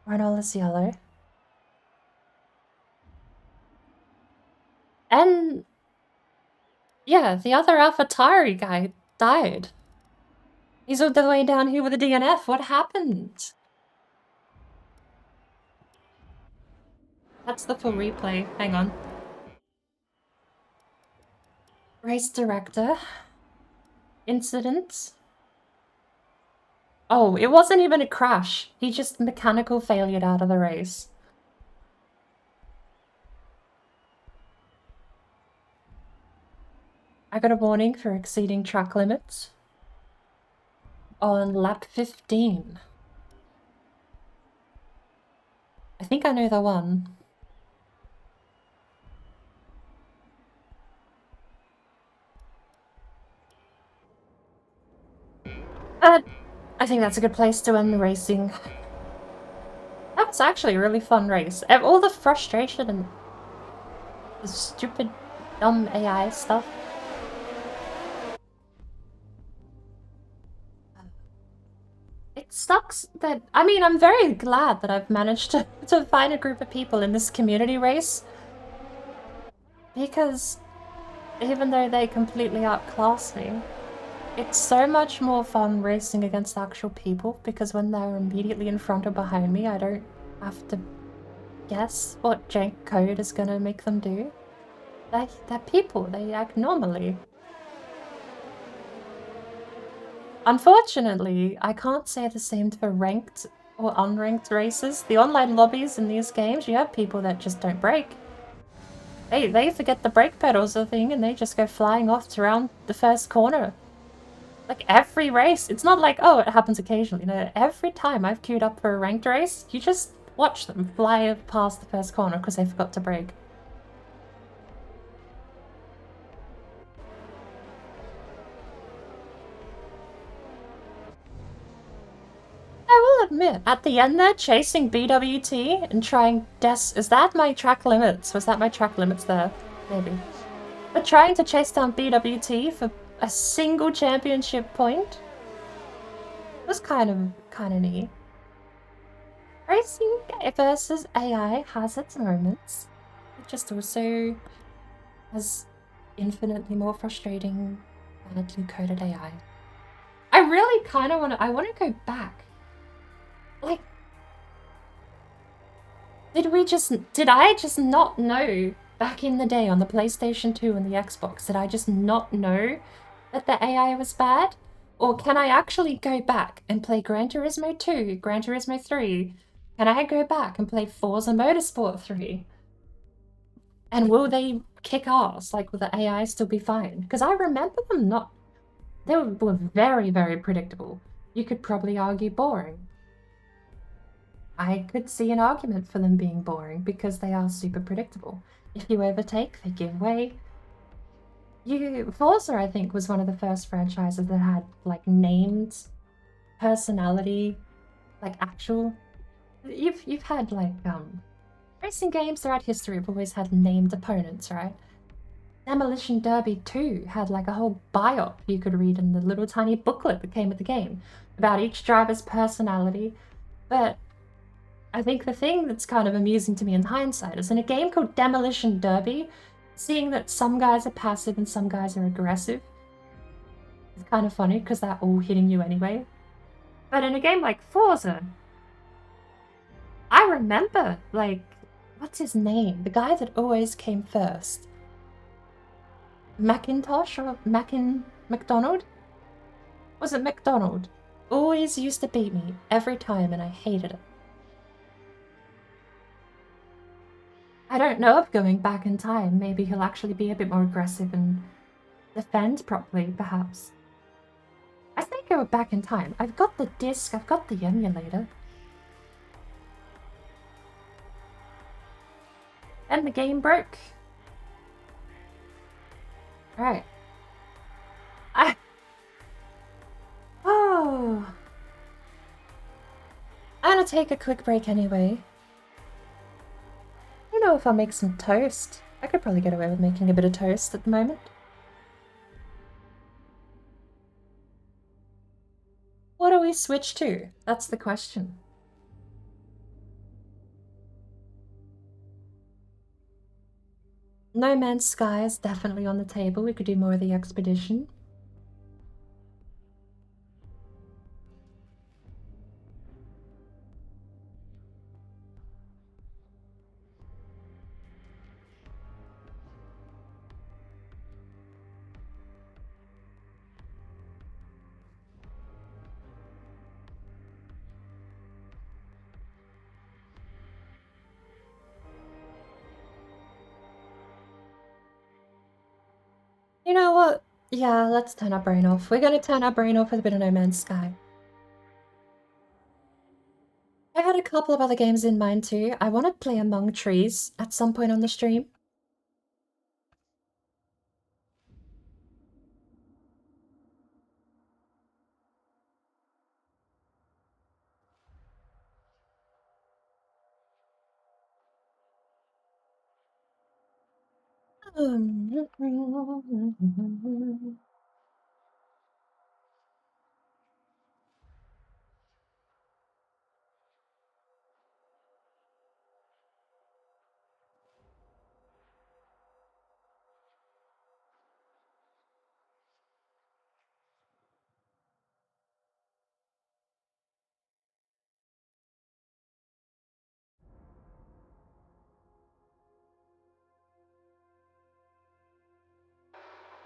Renault is yellow. And... yeah, the other AlphaTauri guy died. He's all the way down here with a DNF. What happened? That's the full replay. Hang on. Race director. Incidents. Oh, it wasn't even a crash. He just mechanical failured out of the race. I got a warning for exceeding track limits on lap 15. I think I know the one. I think that's a good place to end the racing. That was actually a really fun race. All the frustration and the stupid, dumb AI stuff. It sucks that... I mean, I'm very glad that I've managed to find a group of people in this community race. Because even though they completely outclass me, it's so much more fun racing against actual people, because when they're immediately in front or behind me, I don't have to guess what jank code is gonna make them do. They're people, they act normally. Unfortunately, I can't say the same for ranked or unranked races. The online lobbies in these games, you have people that just don't brake. They forget the brake pedals or thing and they just go flying off to around the first corner. Like every race, it's not like, oh, it happens occasionally. No, every time I've queued up for a ranked race, you just watch them fly past the first corner because they forgot to brake. I will admit, at the end there, chasing BWT and trying is that my track limits? Was that my track limits there? Maybe. But trying to chase down BWT for a single championship point was kind of neat. Racing versus AI has its moments. It just also has infinitely more frustrating, badly coded AI. I really kind of want to go back. Like, did I just not know back in the day on the PlayStation 2 and the Xbox, did I just not know that the AI was bad? Or can I actually go back and play Gran Turismo 2, Gran Turismo 3? Can I go back and play Forza Motorsport 3? And will they kick ass? Like, will the AI still be fine? Because I remember them not... They were very, very predictable. You could probably argue boring. I could see an argument for them being boring because they are super predictable. If you overtake, they give way. Forza, I think, was one of the first franchises that had, like, named personality, like actual. You've had like racing games throughout history have always had named opponents, right? Demolition Derby 2 had like a whole biop you could read in the little tiny booklet that came with the game about each driver's personality. But I think the thing that's kind of amusing to me in hindsight is in a game called Demolition Derby, seeing that some guys are passive and some guys are aggressive. It's kind of funny because they're all hitting you anyway. But in a game like Forza, I remember, like, what's his name? The guy that always came first. Macintosh or McDonald? Was it McDonald? Always used to beat me every time and I hated it. I don't know if going back in time, maybe he'll actually be a bit more aggressive and defend properly, perhaps. I say go back in time. I've got the disc, I've got the emulator. And the game broke. Alright. Oh. I'm gonna take a quick break anyway. I don't know if I'll make some toast. I could probably get away with making a bit of toast at the moment. What do we switch to? That's the question. No Man's Sky is definitely on the table. We could do more of the expedition. You know what? Yeah, let's turn our brain off. We're gonna turn our brain off with a bit of No Man's Sky. I had a couple of other games in mind too. I want to play Among Trees at some point on the stream.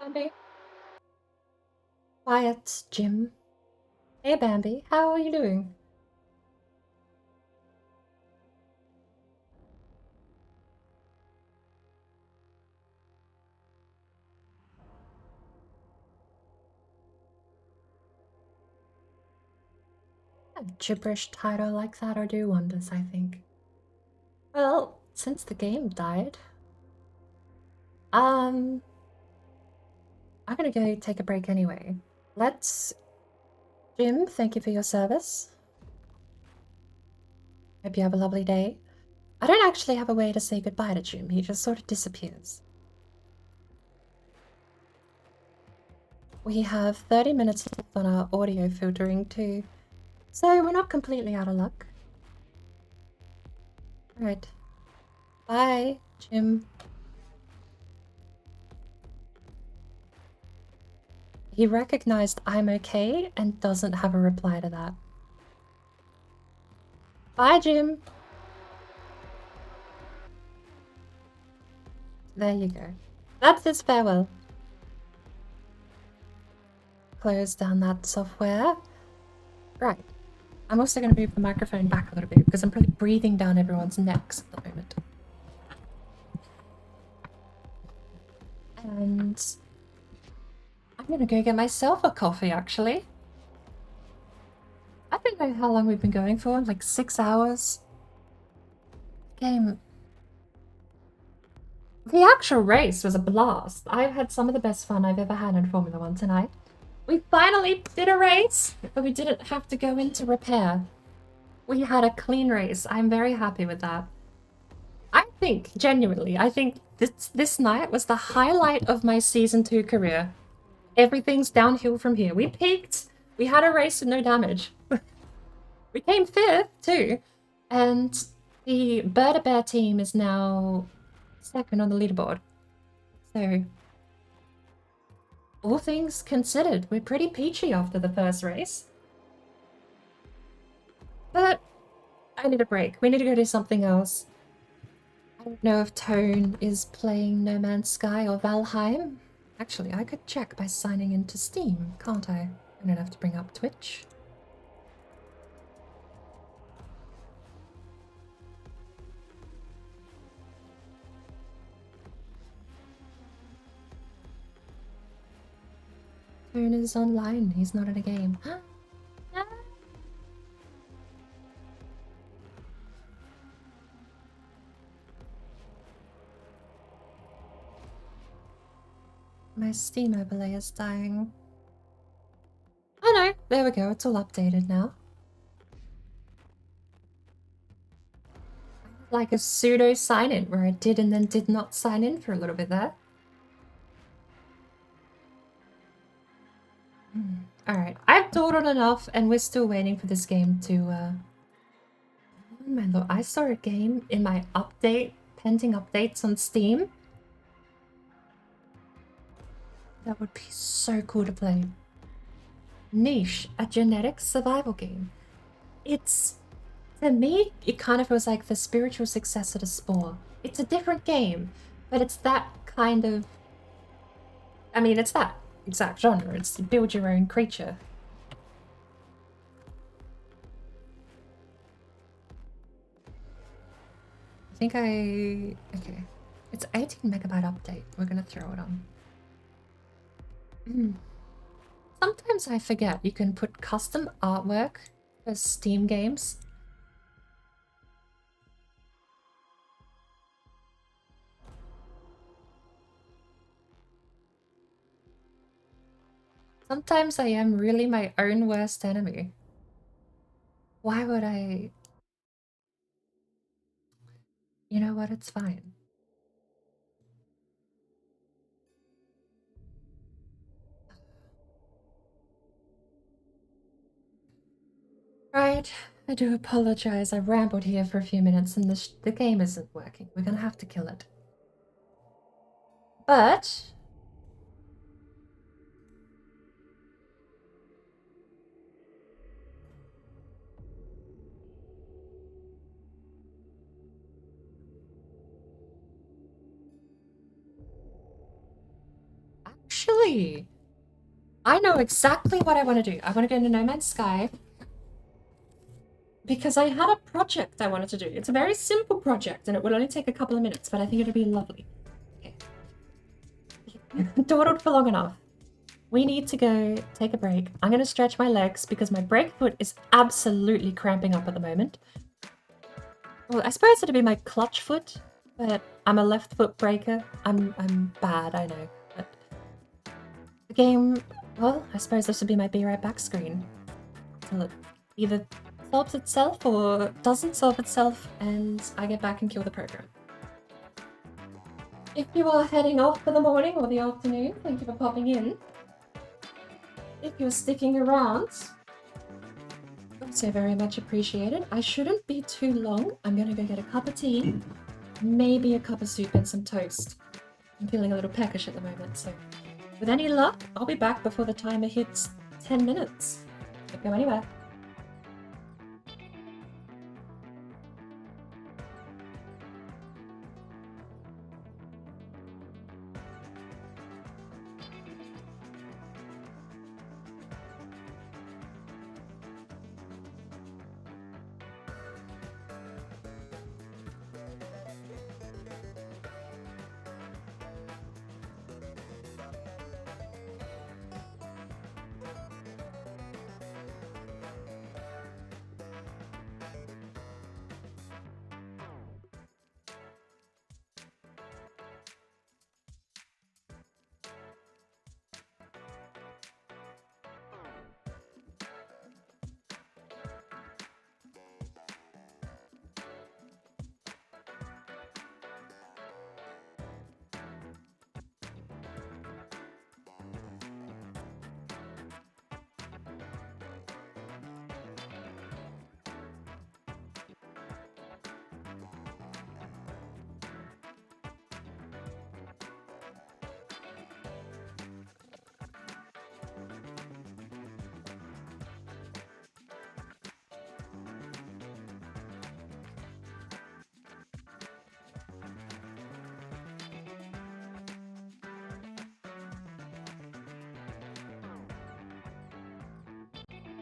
Bambi. Quiet, Jim. Hey, Bambi. How are you doing? A gibberish title like that will do wonders, I think. Well, since the game died, I'm gonna go take a break anyway. Jim, thank you for your service. Hope you have a lovely day. I don't actually have a way to say goodbye to Jim. He just sort of disappears. We have 30 minutes left on our audio filtering too, so we're not completely out of luck. Alright. Bye, Jim. He recognized I'm okay and doesn't have a reply to that. Bye, Jim. There you go. That's his farewell. Close down that software. Right. I'm also going to move the microphone back a little bit because I'm probably breathing down everyone's necks at the moment. And I'm going to go get myself a coffee, actually. I don't know how long we've been going for, like 6 hours. The actual race was a blast. I've had some of the best fun I've ever had in Formula 1 tonight. We finally did a race, but we didn't have to go into repair. We had a clean race. I'm very happy with that. I think, genuinely, I think this night was the highlight of my Season 2 career. Everything's downhill from here. We peaked. We had a race with no damage. We came 5th, too. And the Bird-a-Bear team is now 2nd on the leaderboard. So, all things considered, we're pretty peachy after the first race. But I need a break. We need to go do something else. I don't know if Tone is playing No Man's Sky or Valheim. Actually, I could check by signing into Steam, can't I? I don't have to bring up Twitch. Tone is online. He's not in a game. My Steam overlay is dying. Oh no, there we go. It's all updated now. Like a pseudo sign-in where I did and then did not sign in for a little bit there. Alright, I've dawdled enough and we're still waiting for this game to, Oh my lord, I saw a game in my pending updates on Steam. That would be so cool to play. Niche, a genetic survival game. It's, to me, it kind of feels like the spiritual successor to Spore. It's a different game, but it's that kind of... I mean, it's that exact genre. It's build your own creature. I think okay. It's 18 megabyte update. We're gonna throw it on. Sometimes I forget you can put custom artwork for Steam games. Sometimes I am really my own worst enemy. Why would I... You know what? It's fine. Right, I do apologize. I rambled here for a few minutes and the game isn't working. We're gonna have to kill it. But... Actually, I know exactly what I want to do. I want to go into No Man's Sky because I had a project I wanted to do. It's a very simple project and it will only take a couple of minutes, but I think it'll be lovely. Okay. Dawdled for long enough. We need to go take a break. I'm going to stretch my legs because my break foot is absolutely cramping up at the moment. Well, I suppose it'd be my clutch foot, but I'm a left foot breaker. I'm bad, I know. But the game, well, I suppose this would be my be right back screen. Until it either solves itself or doesn't solve itself and I get back and kill the program. If you are heading off for the morning or the afternoon, thank you for popping in. If you're sticking around, also very much appreciated. I shouldn't be too long. I'm gonna go get a cup of tea, maybe a cup of soup and some toast. I'm feeling a little peckish at the moment, so with any luck, I'll be back before the timer hits 10 minutes. Don't go anywhere.